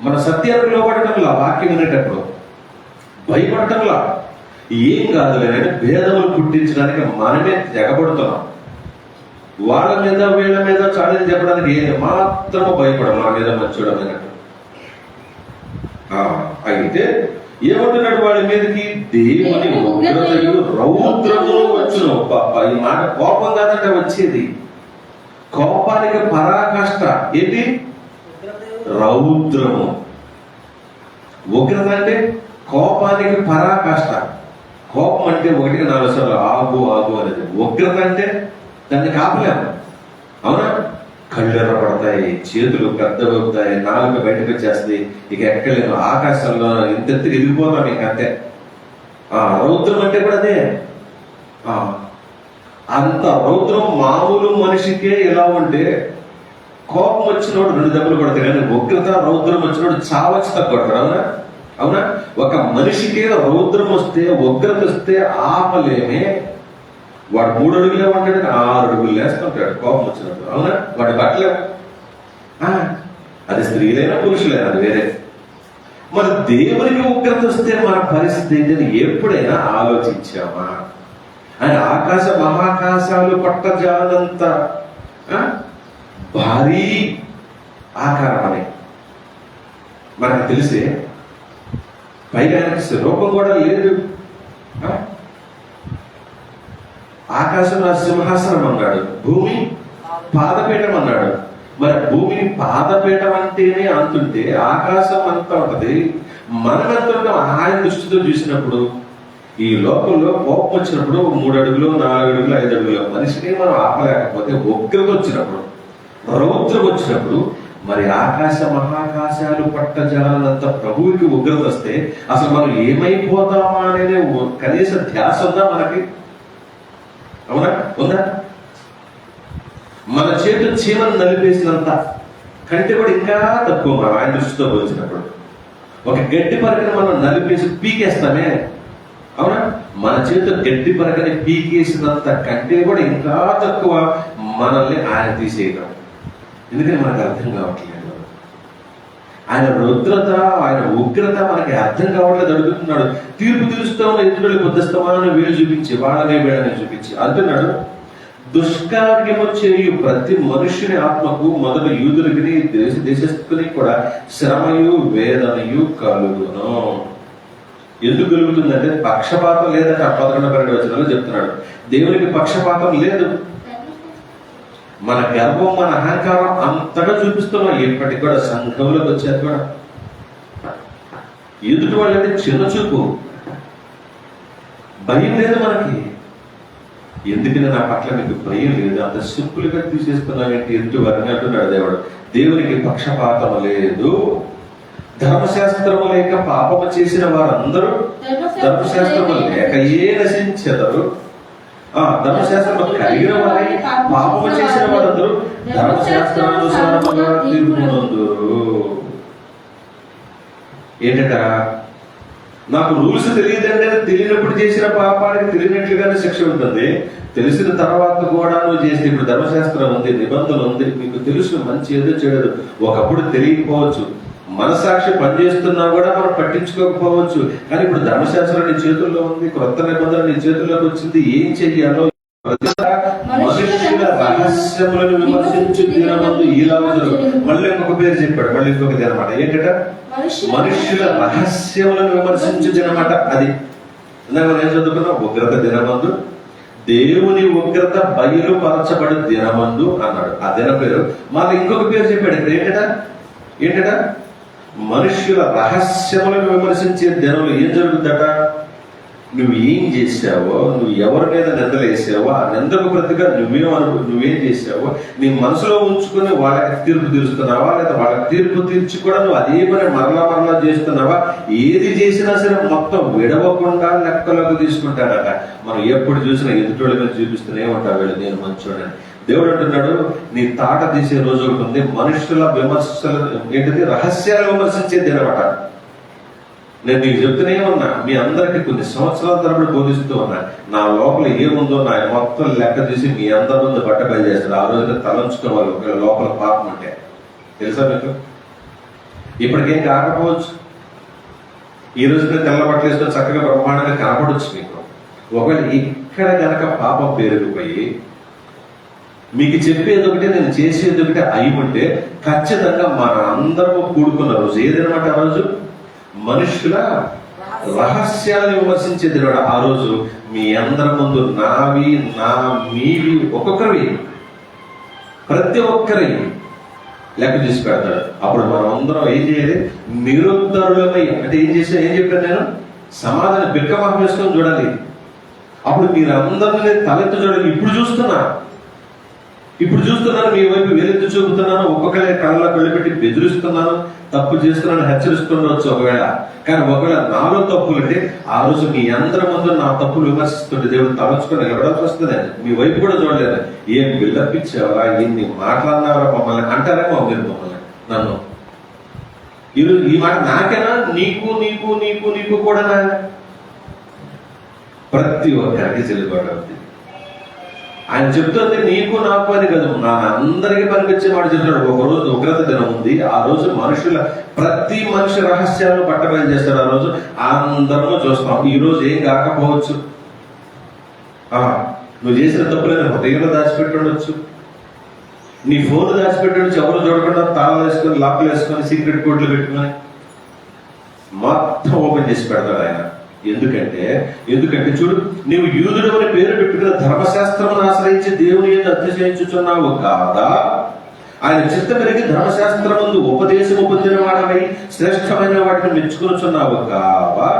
మన సత్యానికి లోబడటంలా, వాక్యం వినేటప్పుడు భయపడటంలా ఏం కాదులే అంటే భేదములు పుట్టించడానికి మనమే తెగబడుతున్నాం. వాళ్ళ మీద వీళ్ళ మీద చాడీలు చెప్పడానికి మాత్రము భయపడం, మన మీద మంచోడమైనట్టు. అయితే ఏమంటున్నాడు వాళ్ళ మీదకి? దేవుని ఉగ్రతయు రౌద్రము వచ్చును. ఈ మాట కోపం కాదంటే వచ్చేది, కోపానికి పరాకాష్ట ఏంటి? రౌద్రము. ఉగ్రత అంటే కోపానికి పరాకాష్ట. కోపం అంటే 1-4 సార్లు ఆగు ఆగు అనేది. ఉగ్రత అంటే దాన్ని కాపలేము. అవునా? కళ్ళు ఎర్రపడతాయి, చేతులు పెద్దగవుతాయి, నాలుగు బయటకు వచ్చేస్తాయి, ఇక ఎక్కలేము, ఆకాశంలో ఇంతెత్తుకు ఎదిగిపోతాం ఇక అంతే. రౌద్రం అంటే కూడా అదే. అంత రౌద్రం మామూలు మనిషికే ఎలా ఉంటే కోపం వచ్చినోడు 2 దెబ్బలు కొడతాయి, కానీ ఉగ్రత రౌద్రం వచ్చినోడు చావచ్చి తగ్గొడతాడు. అవునా? అవునా? ఒక మనిషికి రౌద్రం వస్తే, ఉగ్రత వస్తే ఆపలేమే. వాడు 3 అడుగులే ఉంటాడు, 6 అడుగులు లేస్తుంటాడు కోపం వచ్చినప్పుడు. అవునా? వాడు పట్టలేము. అది స్త్రీలైనా పురుషులైనా అది వేరే. మరి దేవునికి ఉగ్రత వస్తే మన పరిస్థితి ఏంటని ఎప్పుడైనా ఆలోచించామా? ఆయన ఆకాశ మహాకాశాలు పట్టజాలంత భారీ ఆకారం అని మనకు తెలిసే, పైగా ఆయనకి రూపం కూడా లేదు. ఆకాశం నా సింహాసనం అన్నాడు, భూమి పాదపీఠం అన్నాడు. మరి భూమిని పాదపీఠం అంటేనే అంతుంటే ఆకాశం అంతా ఉంటది. మనం ఎంత ఉంటాం ఆయన దృష్టితో చూసినప్పుడు? ఈ లోకంలో కోపం వచ్చినప్పుడు 3 అడుగులు 4 అడుగులు 5 అడుగులు మనిషిని మనం ఆపలేకపోతే, ఉగ్రత వచ్చినప్పుడు, రౌద్రం వచ్చినప్పుడు, మరి ఆకాశ మహాకాశాలు పట్టజాలంత ప్రభువుకి ఉగ్రత వస్తే అసలు మనం ఏమైపోతామా అనేది కనీస ధ్యాస ఉందా మనకి? అవునా? ఉందా? మన చేతులు చీమను నలిపేసినంత కంటే కూడా ఇంకా తక్కువ మనం ఆయన దృష్టితో పోల్చినప్పుడు. ఒక గడ్డి పరకని మనం నలిపేసి పీకేస్తామే. అవునా? మన చేతులు గడ్డి పరకని పీకేసినంత కంటే కూడా ఇంకా తక్కువ మనల్ని ఆయన తీసేయడం. ఎందుకని మనకు అర్థం కావట్లేదు. ఆయన రుద్రత, ఆయన ఉగ్రత మనకి అర్థం కావట్లేదు. అడుగుతున్నాడు, తీర్పు తీరుస్తామో ఎదురు బుద్ధిస్తామని వీళ్ళు చూపించి, వాళ్ళనే వీళ్ళని చూపించి అంటున్నాడు, దుష్కార్యము చేయు ప్రతి మనుష్యుని ఆత్మకు మొదలు యూదులకి దేశస్థుని కూడా శ్రమయు వేదనయు కలుగును. ఎందుకు కలుగుతుందంటే పక్షపాతం లేదట. 11-12 వచనాలు చెప్తున్నాడు. దేవునికి పక్షపాతం లేదు. మన గర్వం, మన అహంకారం అంతగా చూపిస్తున్నాం. ఇప్పటికి కూడా సంఘంలోకి వచ్చారు కూడా ఎదుటి వాళ్ళంటే చిన్న చూపు, భయం లేదు మనకి. ఎందుకని నా పట్ల మీకు భయం లేదు, అంత సింపుల్గా తీసేస్తున్నావేంటి ఎదుటి వారిని అంటున్నాడు దేవుడు. దేవునికి పక్షపాతం లేదు. ధర్మశాస్త్రము లేక పాపము చేసిన వారందరూ ధర్మశాస్త్రము లేక ఏ నశించెదరు. ధర్మశాస్త్రము కలిగిన వారై పాపము చేసిన వారందరూ ధర్మశాస్త్రానుసారముగా తీర్పు పొందురు. ఏంటట? నాకు రూల్స్ తెలియదంటే తెలియనప్పుడు చేసిన పాపానికి తెలియనట్లుగానే శిక్ష ఉంటుంది. తెలిసిన తర్వాత కూడా నువ్వు చేస్తే, ఇప్పుడు ధర్మశాస్త్రం ఉంది, నిబంధన ఉంది, మీకు తెలుసు మంచి ఏదో చెడు. ఒకప్పుడు తెలియకపోవచ్చు, మనసాక్షి పనిచేస్తున్నా కూడా మనం పట్టించుకోకపోవచ్చు. కానీ ఇప్పుడు ధర్మశాస్త్రం నీ చేతుల్లో ఉంది, క్రొత్త నిబంధన నీ చేతుల్లోకి వచ్చింది. ఏం చెయ్యాలో మనుషుల రహస్యములను విమర్శించు దినమందు ఈలాగు జరుగును. మళ్ళీ ఇంకొక పేరు చెప్పాడు, మళ్ళీ ఇంకొకది అనమాట. ఏంటట? మనుష్యుల రహస్యములను విమర్శించు దినమాట. అది మనం ఏం చదువుకున్నాం? ఉగ్రత దినమందు, దేవుని ఉగ్రత బయలుపరచబడి దినమందు అన్నాడు. ఆ దిన పేరు. మళ్ళీ ఇంకొక పేరు చెప్పాడు ఇక్కడ. ఏంటట? మనుష్యుల రహస్యములను విమర్శించే దినంలో ఏం జరుగుతుందట? నువ్వు ఏం చేసావో, నువ్వు ఎవరి మీద నిందలేసావో, ఆ నిందకు ప్రతిగా నువ్వేం చేసావో నీ మనసులో ఉంచుకుని వాళ్ళకి తీర్పు తీరుస్తున్నావా, లేదా వాళ్ళకి తీర్పు తీర్చి కూడా నువ్వు అదే పని మరలా చేస్తున్నావా? ఏది చేసినా సరే మొత్తం విడవకుండా లెక్కలోకి తీసుకుంటాడట. మనం ఎప్పుడు చూసినా ఎదుటోళ్ళ మీద చూపిస్తూనే ఉంటావు, వీళ్ళు నేను మంచోడని. దేవుడు అంటున్నాడు, నీ తాట తీసే రోజు ఒకటి ఉంది. మనుషుల విమర్శలు ఏంటిది? రహస్యాలు విమర్శించేది అనమాట. నేను నీకు చెప్తూనే ఉన్నా, మీ అందరికి కొన్ని సంవత్సరాల తరబడి బోధిస్తూ ఉన్నా. నా లోపల ఏముందో నా మొత్తం లెక్క తీసి మీ అందరి ముందు బట్ట బయలుదేస్తాడు. ఆ రోజున తలంచుకోవాలి ఒకవేళ లోపల పాపం అంటే. తెలుసా మీకు? ఇప్పటికేం కాకపోవచ్చు, ఈ రోజున తెల్ల బట్టలు వేసుకొని చక్కగా బ్రహ్మాండంగా కనపడవచ్చు మీకు. ఒకవేళ ఇక్కడ కనుక పాపం పెరిగిపోయి మీకు చెప్పేది ఒకటి, నేను చేసేది ఒకటి అయి ఉంటే ఖచ్చితంగా మన అందరూ కూడుకున్న రోజు ఏదనమాట? ఆ రోజు మనుషుల రహస్యాలను విమర్శించే దేవుడు. ఆ రోజు మీ అందరి ముందు నావి మీవి ఒక్కొక్కరివి ప్రతి ఒక్కరి లెక్క తీసి పెడతాడు. అప్పుడు మనం అందరం ఏం చేయాలి? నిరుద్ధరులమై అంటే ఏం చెప్పాను నేను? సమాధానం బిక్కమహం వేసుకొని చూడాలి. అప్పుడు మీరు అందరినీ తలెత్తు చూడాలి. ఇప్పుడు చూస్తున్నాను మీ వైపు వేలెత్తి చూపుతున్నాను, ఒక్కొక్కరే కళ్ళలో వెళ్ళిపెట్టి బెదిరిస్తున్నాను, తప్పు చేస్తున్నాను హెచ్చరిస్తుండవచ్చు ఒకవేళ. కానీ ఒకవేళ నాలో తప్పులు అంటే ఆ రోజు మీ అందరి ముందు నా తప్పులు విమర్శిస్తుంటే దేవుడు తలచుకొని నిలబడాల్సి వస్తుంది. మీ వైపు కూడా చూడలేదు. ఏం బిల్డప్ ఇచ్చావరా, ఎన్ని మాట్లాడినావరా మమ్మల్ని అంటారేమో మీరు మమ్మల్ని నన్ను. ఈరోజు ఈ మాట నాకేనా? నీకు కూడా ప్రతి ఒక్కరికి చెల్లుబాటు. ఆయన చెప్తుంది నీకు నాకు అని కదా, నా అందరికీ పనిపించే మాట చెప్తున్నాడు. ఒక రోజు ఉగ్రత దినం ఉంది. ఆ రోజు ప్రతి మనిషి రహస్యాలను బట్టబయలు చేస్తాడు. ఆ రోజు అందరూ చూస్తాం. ఈ రోజు ఏం కాకపోవచ్చు, నువ్వు చేసిన తప్పులను హృదయంలో దాచిపెట్టుండొచ్చు, నీ ఫోన్ దాచిపెట్టుండొచ్చు, ఎవరు చూడకుండా తాళాలు వేసుకొని లాక్లు వేసుకొని సీక్రెట్ కోడ్లు పెట్టుకొని మొత్తం ఓపెన్ చేసి పెడతాడు ఆయన. ఎందుకంటే చూడు, నీవు యూదుడు అని పేరు పెట్టుకున్న ధర్మశాస్త్రమును ఆశ్రయించి దేవుని యందు అతిశయించుచున్నావు కాదా? ఆయన చిత్తం పెరిగి ధర్మశాస్త్రమందు ఉపదేశము పొందిన వాడవై శ్రేష్టమైన వాటిని మెచ్చుకొనుచున్నావు కావా?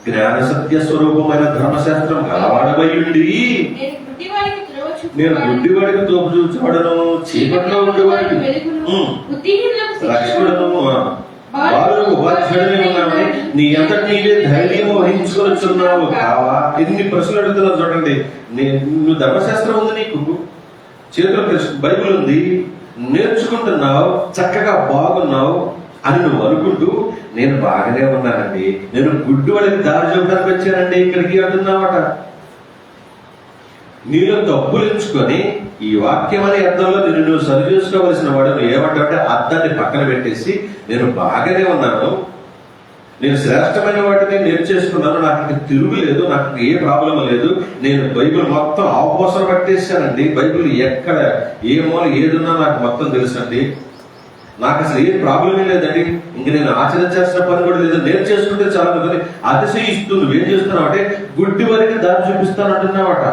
జ్ఞాన సత్య స్వరూపమైన ధర్మశాస్త్రం గలవాడవై ఉండి నేను గుడ్డివాడికి తోపు చూచువాడను, చీకట్లో ఉండేవాడికి రక్షకుడను, వారు ఉపాధ్యాయులే ఉన్నామని నీ అంతటి నీవే ధైర్యం వహించుకొనుచున్నావు కావా? ఎన్ని ప్రశ్నలు అడుగుతున్నావు చూడండి. నువ్వు ధర్మశాస్త్రం ఉంది, నీకు చేతుల బైబిల్ ఉంది, నేర్చుకుంటున్నావు, చక్కగా బాగున్నావు అని నువ్వు అనుకుంటూ నేను బాగానే ఉన్నానండి, నేను గుడ్డి వాళ్ళకి దారి చూపడానికి వచ్చానండి ఇక్కడికి అంటున్నావట. నీలో తప్పులు ఎంచుకొని ఈ వాక్యం అనే అర్థంలో నువ్వు సరి చేసుకోవలసిన వాడు నువ్వు ఏమంటావంటే అర్థాన్ని పక్కన పెట్టేసి నేను బాగానే ఉన్నాను, నేను శ్రేష్టమైన వాటిని నేర్చేసుకున్నాను, నాకు తిరుగులేదు, నాకు ఏ ప్రాబ్లం లేదు, నేను బైబిల్ మొత్తం ఆపోసలు పట్టేశానండి, బైబిల్ ఎక్కడ ఏ మూల ఏదున్నా నాకు మొత్తం తెలుసండి, నాకు అసలు ఏ ప్రాబ్లమే లేదండి, ఇంక నేను ఆచరించాల్సిన పని కూడా లేదు, నేర్చేసుకుంటే చాలా మంది అతిశయిస్తూ నువ్వేం చేస్తున్నావు అంటే గుడ్డి వారికి దారి చూపిస్తాను అంటున్నావట.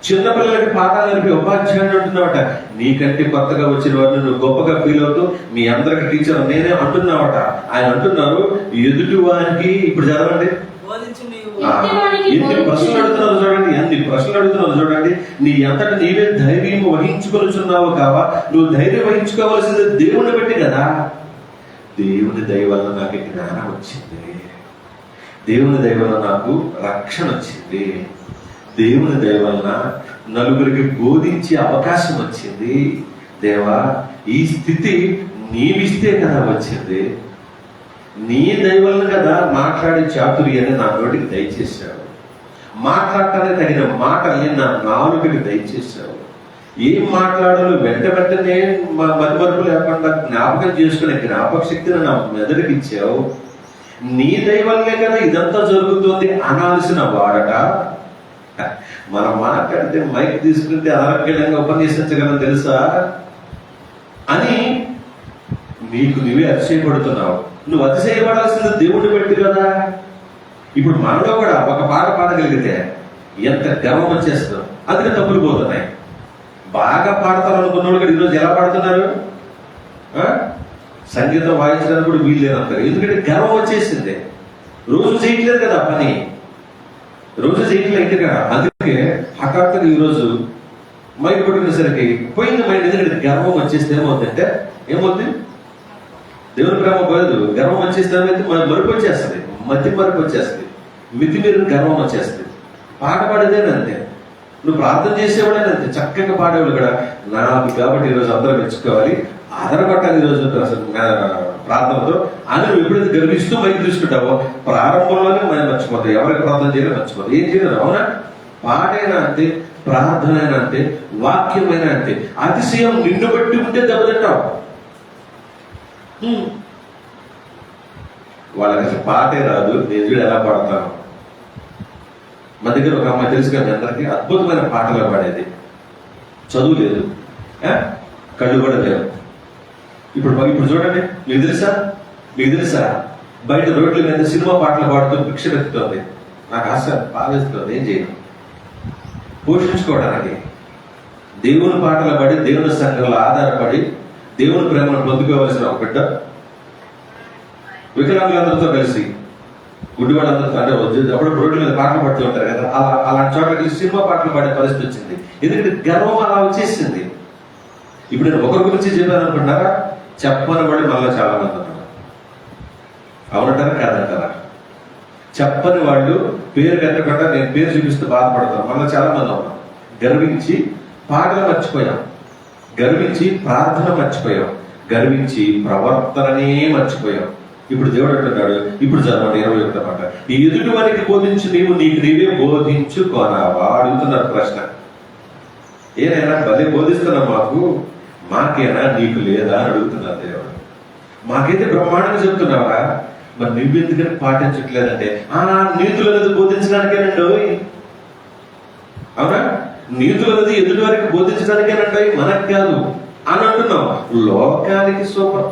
చిన్నపిల్లలకి పాఠాలు నేర్పి ఉపాధ్యాయుడు అంటున్నావట. నీకంటే కొత్తగా వచ్చిన వారిని నువ్వు గొప్పగా ఫీల్ అవుతూ మీ అందరికి టీచర్ నేనే అంటున్నావట. ఆయన అంటున్నారు ఎదుటి వారికి. ఇప్పుడు చదవండి, ఎన్ని ప్రశ్నలు అడుగుతున్నావు చూడండి. నీ అంతటి నీవే ధైర్యం వహించుకొనుచున్నావు కావా? నువ్వు ధైర్యం వహించుకోవాల్సింది దేవుణ్ణి బట్టి కదా. దేవుని దయ వల్ల నాకు జ్ఞానం వచ్చింది, దేవుని దయ వల్ల నాకు రక్షణ వచ్చింది, దేవుని దయ వలన నలుగురికి బోధించే అవకాశం వచ్చింది. దేవా, ఈ స్థితి నీవిస్తే కదా వచ్చింది, నీ దయ వలన కదా మాట్లాడే చాతుర్యాన్ని నా నోటికి దయచేశావు, మాట్లాడటానికి తగిన మాటల్ని నా నాలుగుకి దయచేశావు, ఏం మాట్లాడాలో వెంటనే మతిమరుపు లేకుండా జ్ఞాపకం చేసుకునే జ్ఞాపక శక్తిని నా మెదడుకి ఇచ్చావు. నీ దయ వల్లే కదా ఇదంతా జరుగుతుంది అనాల్సిన వాడట. మనం మాట్లాడితే మైక్ తీసుకుంటే ఆరోగ్యంగా ఉపన్యసించగలం తెలుసా అని నీకు నువ్వే అతిశయపడుతున్నావు. నువ్వు అతిశయపడాల్సింది దేవుడిని బట్టి కదా. ఇప్పుడు మనలో కూడా ఒక పాట పాడగలిగితే ఎంత గర్వం వచ్చేస్తాం, అందుకే తప్పులు పోతున్నాయి. బాగా పాడతారు అనుకున్న వాళ్ళు కూడా ఈరోజు ఎలా పాడుతున్నారు? సంగీతం వాయించడానికి కూడా వీలు లేదంటారు. ఎందుకంటే గర్వం వచ్చేసింది. రోజు చేయట్లేదు కదా పని, రోజు చేయట్లేదు కదా. అందుకే హఠాత్తుగా ఈరోజు మైక్ కొట్టుకునేసరికి పోయింది మైండ్. ఎందుకంటే గర్వం వచ్చేస్తే ఏమవుతుందంటే దేవుని ప్రేమ పోయదు. గర్వం వచ్చేస్తే మరుపు వచ్చేస్తుంది, మరుపు వచ్చేస్తుంది, మితిమీరిన గర్వం వచ్చేస్తుంది. పాట పాడేదేనంతే, నువ్వు ప్రార్థన చేసేవాడేనంతే, చక్కగా పాడేవాళ్ళు కూడా నాకు కాబట్టి ఈరోజు అందరూ మెచ్చుకోవాలి, ఆధారపడాలి ఈరోజు ప్రార్థనతో అని నువ్వు ఎప్పుడైతే గర్విస్తూ మైకి తీసుకుంటావో ప్రారంభంలోనే మనం మర్చిపోతావు. ఎవరికి ప్రార్థన చేయాలో మర్చిపోతావు. ఏం చేయలేదు. అవునా? పాటైనా అంతే, ప్రార్థన అయినా అంతే, వాక్యమైనా అంతే. అతిశయం నిన్ను బట్టి ఉంటే దెబ్బతింటావు. వాళ్ళకి అసలు పాటే రాదు, నేను చూడు ఎలా పాడతాను. మా దగ్గర ఒక అమ్మాయి తెలుసు కదా అందరికీ, అద్భుతమైన పాటలు పాడేది. చదువు లేదు, కళ్ళు కూడా లేవు. ఇప్పుడు చూడండి, మీకు తెలుసా బయట రోడ్ల మీద సినిమా పాటలు పాడుతూ భిక్ష పెడుతుంది. నాకు ఆశ బాధేస్తుంది. ఏం చేయను? పోషించుకోవడానికి దేవుని పాటలు పడి దేవుని సంఘంలో ఆధారపడి దేవుని ప్రేమను పొందుకోవలసిన ఒక బిడ్డ వికలాంగులందరితో కలిసి గుడ్డి వాళ్ళందరితో అంటే అప్పుడు రోడ్ల మీద పాటలు పడుతూ ఉంటారు కదా, అలాంటి చోట్ల కలిసి సినిమా పాటలు పాడే పరిస్థితి వచ్చింది. ఎందుకంటే గర్వం అలా వచ్చేసింది. ఇప్పుడు నేను ఒకరి గురించి చెప్పాను అనుకుంటున్నారా? చెప్పని వాళ్ళు మళ్ళీ చాలా మంది ఉన్నారు. అవునంటారా కాదంటారా? చెప్పని వాళ్ళు పేరు కట్టకుండా నేను పేరు చూపిస్తూ బాధపడతాను. మళ్ళీ చాలా మంది ఉన్నాం. గర్వించి పాటలు మర్చిపోయాం, గర్వించి ప్రార్థన మర్చిపోయాం, గర్వించి ప్రవర్తననే మర్చిపోయాం. ఇప్పుడు దేవుడు అంటున్నాడు, ఇప్పుడు చదవండి 21వ మాట, ఈ ఎదుటి వారికి బోధించు నీవు నీకు నీవే బోధించుకోనావా? అడుగుతున్నారు ప్రశ్న. ఏనైనా భలే బోధిస్తున్నావు మాకేనా నీకు లేదా అని అడుగుతున్నారు దేవుడు. మాకైతే బ్రహ్మాండంగా చెప్తున్నావా, మరి నువ్వెందుకని పాటించట్లేదంటే నీతులు అనేది బోధించడానికేనండి. అవునా? నీతులు అనేది ఎదుటి వారికి బోధించడానికేనండి, మనకు కాదు అని అంటున్నావు. లోకానికి సూపర్.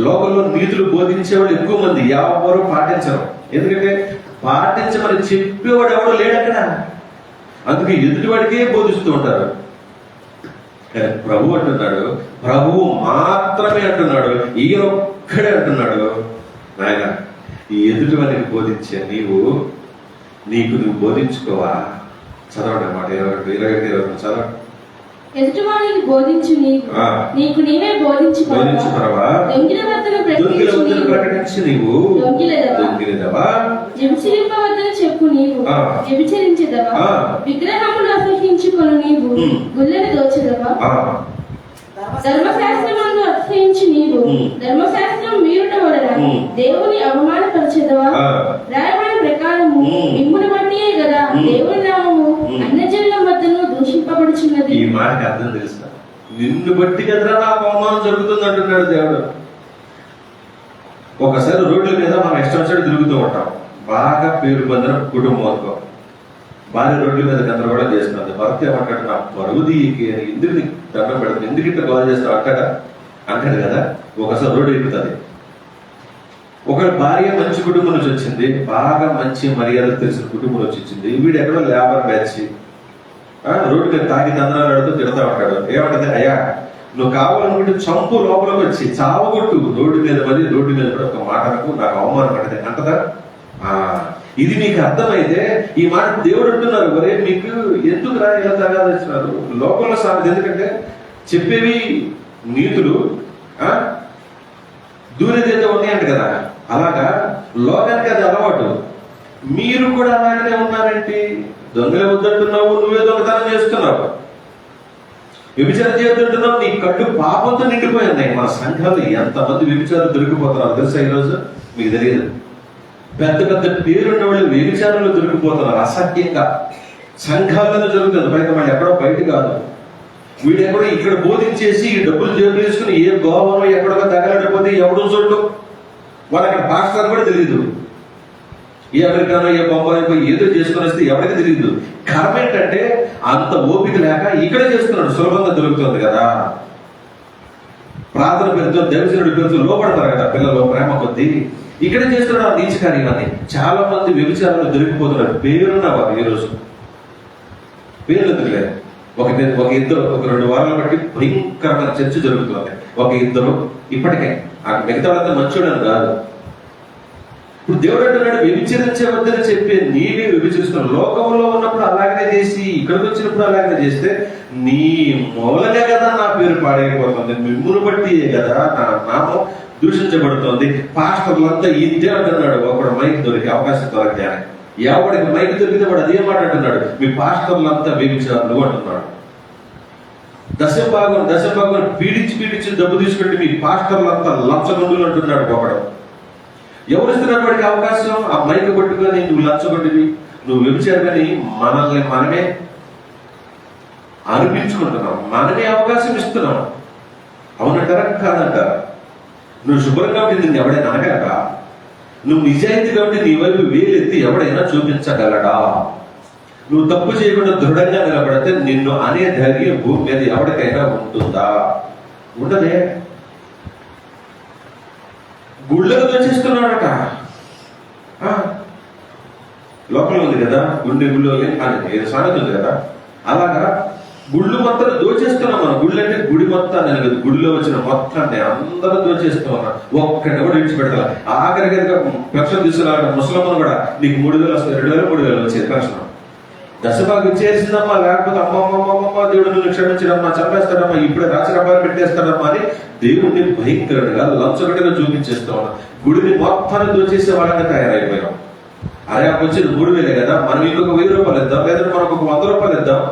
లోకంలో నీతులు బోధించేవాళ్ళు ఎక్కువ మంది, ఎవరు పాటించరు. ఎందుకంటే పాటించమని చెప్పేవాడు ఎవడు లేడు అక్కడ. అందుకే ఎదుటివాడికే బోధిస్తూ ఉంటారు. ప్రభు అంటున్నాడు, ప్రభువు మాత్రమే అంటున్నాడు, ఈయన ఒక్కడే అంటున్నాడు, నాయన ఈ ఎదుటి వారికి బోధించే నీకు నువ్వు బోధించుకోవా? చదవండి అన్నమాట 21 చదవండి. ఎదుటివాడికి బోధించు నీకు నీవే బోధించుకోవా? దొంగిల వద్దను ప్రకటించి నీవు దొంగిలెదవా? హింసింపవద్దని చెప్పు నీవు వ్యభిచరించెదవా? విగ్రహములు అసహించుకొను నీవు గుళ్ళని దోచెదవా? ధర్మశాస్త్రములను అసహించి నీవు ధర్మశాస్త్రం మీరుట వలన దేవుని అవమానపరచెదవా? రాయబడిన ప్రకారము మిమ్మును బట్టియే కదా దేవుని నామము అన్యజనుల మధ్యను దూషింపబడుచున్నది. ఈ మాటకి అర్థం తెలుసా? నిన్ను బట్టి కదరా నాకు అవమానం జరుగుతుంది అంటున్నాడు దేవుడు. ఒకసారి రోడ్ల మీద మనం ఇష్టం వచ్చినట్టు తిరుగుతూ ఉంటాం. బాగా పేరు పొందిన కుటుంబం అనుకో, భార్య రోడ్ల మీద గందరగోళం చేస్తున్నది. భర్త ఏమంటాడు, నా పరువు దీనికి ఎందుకు నీకు దండం పెడుతుంది, ఎందుకు ఇంత గోల చేస్తావు అంటాడు కదా. ఒకసారి రోడ్డు ఎక్కుతుంది. ఒక భార్య మంచి కుటుంబం నుంచి వచ్చింది, బాగా మంచి మర్యాద తెలిసిన కుటుంబం నుంచి వచ్చింది. వీడు ఎక్కడో లేబర్ బ్యాచ్ రోడ్డు మీద తాగి తందనాలు ఆడుతూ తిడతా ఉంటాడు. ఏమంటది, అయ్యా నువ్వు కావాలనుకుంటే చంపు లోపలికి వచ్చి చావగొట్టు, రోడ్డు మీద పడి రోడ్డు మీద కూడా ఒక మాటకు నాకు అవమానం పడ్డది అంటదా? ఇది మీకు అర్థమైతే ఈ మాట దేవుడు అంటున్నారు, ఒరే మీకు ఎందుకు రా ఇలా తగాదిస్తున్నారు లోకంలో సామెత. ఎందుకంటే చెప్పేవి నీతులు దూరేదేదో ఉన్నాయంట కదా, అలాగా లోకానికి అది అలవాటు. మీరు కూడా అలాగనే ఉన్నారంటే దొంగలే వద్దంటున్నావు, నువ్వే దొంగతనం చేస్తున్నావు, వ్యభిచారం చేయొద్దంటున్నావు, నీ కళ్ళు పాపంతో నిండిపోయింది. మా సంఘాలు ఎంతమంది వ్యభిచారాలు దొరికిపోతున్నారు తెలుసా? ఈరోజు మీకు తెలియదు. పెద్ద పెద్ద పేరున్న వాళ్ళు వ్యభిచారంలో దొరికిపోతున్నారు అసహ్యంగా. సంఘాలలో జరుగుతుంది, పైగా మళ్ళీ ఎక్కడో బయట కాదు. వీడెక్కడో ఇక్కడ బోధించేసి ఈ డబ్బులు జేబు చేసుకుని ఏ గోవనో ఎక్కడో తగలడిపోతే ఎవడో చూడు, వాళ్ళు అక్కడ పాస్టర్ కూడా తెలియదు. ఏ అమెరికానో ఏ బొంబాయికో ఏదో చేసుకుని వస్తే ఎవరికి తెలియదు. కర్మ ఏంటంటే అంత ఓపిక లేక ఇక్కడే చేస్తున్నాడు, సులభంగా దొరుకుతుంది కదా. ప్రార్థన పేరుతో దైవజనుడి పేరుతో లోపడతారు కదా పిల్లలు ప్రేమ కొద్దీ, ఇక్కడే చేస్తున్నాడు ఆ నీచ కార్యాన్ని. చాలా మంది వ్యభిచారాలు దొరికిపోతున్నారు పేరున్న వారు. ఈ రోజు పేర్లు ఎందుకులే, ఒక 2 వారాలు బట్టి భయంకరమైన చర్చ జరుగుతుంది. 1-2 ఇప్పటికే మిగతా వాళ్ళంతా మంచోడని కాదు. ఇప్పుడు దేవుడు అంటున్నాడు, వ్యభిచరించవద్దని చెప్పే నీవే వ్యభిచరిస్తున్నావు. లోకంలో ఉన్నప్పుడు అలాగనే చేసి ఇక్కడికి వచ్చినప్పుడు అలాగనే చేస్తే నీ మూలనే కదా నా పేరు పాడైపోతుంది, మిమ్మును బట్టి కదా నా నామం దూషించబడుతుంది. పాస్టర్లంతా ఇంతే అంటున్నాడు. ఒకడు మైక్ దొరికి అవకాశం దొరికితే ఎవడికి మైక్ దొరికితే వాడు అదే మాట అంటున్నాడు, మీ పాస్టర్లంతా వ్యభిచారులు అంటున్నాడు. దశభాగం పీడించి డబ్బు తీసుకుంటే మీ పాస్టర్లంతా లంచగొండులు అంటున్నాడు ఒకడు. ఎవరు ఇస్తున్నారు వాడికి అవకాశం? ఆ మైక్ కొట్టుకొని నువ్వు లంచగొండివి, నువ్వు వ్యభిచారమని మనల్ని మనమే అనిపించుకుంటున్నాం, మనమే అవకాశం ఇస్తున్నాం. అవునంటారా కాదంటారా? నువ్వు శుభ్రంగా ఉంటే నిన్ను ఎవడైనా అనగలడా? నువ్వు నిజాయితీగా ఉంటే నీ వైపు వేలెత్తి ఎవడైనా చూపించగలడా? నువ్వు తప్పు చేయకుండా దృఢంగా నిలబడితే నిన్ను అనే ధైర్యం భూమి మీద ఎవరికైనా ఉంటుందా? ఉండదే. గుళ్ళకు దోచేస్తున్నాడట. లోపల ఉంది కదా గుండె గుళ్ళు అని సామెత ఉంది కదా, అలాగా గుళ్ళు మొత్తం దోచేస్తున్నాం మనం. గుళ్ళు అంటే గుడి మొత్తాన్ని కదా, గుడిలో వచ్చిన మొత్తాన్ని అందరూ దోచేస్తూ ఉన్నాం. ఒక్కటి కూడా విడిచిపెడతా. ఆఖరికి పెన్షన్ తీసుకురావడం ముసలమ్మను కూడా నీకు 3,000 వస్తాయి, 2,000 3,000 వచ్చేది పెన్షన్. దశభాగం ఇచ్చేసిందమ్మా, లేకపోతే అమ్మమ్మమ్మమ్మ దేవుడు నిన్ను క్షమించడమ్మా, చంపేస్తాడమ్మా, ఇప్పుడే రాజరబాలు పెట్టేస్తాడమ్మా అని దేవుడిని భయంకరంగా లంచగడ్డగా చూపించేస్తా ఉన్నాం. గుడిని మొత్తాన్ని దోచేసే వాళ్ళగా తయారైపోయాం. అరే వచ్చేది 3,000 కదా, మనం ఇంకొక 1,000 రూపాయలు ఇద్దాం, లేదంటే మనకు ఒక 100 రూపాయలు ఇద్దాం,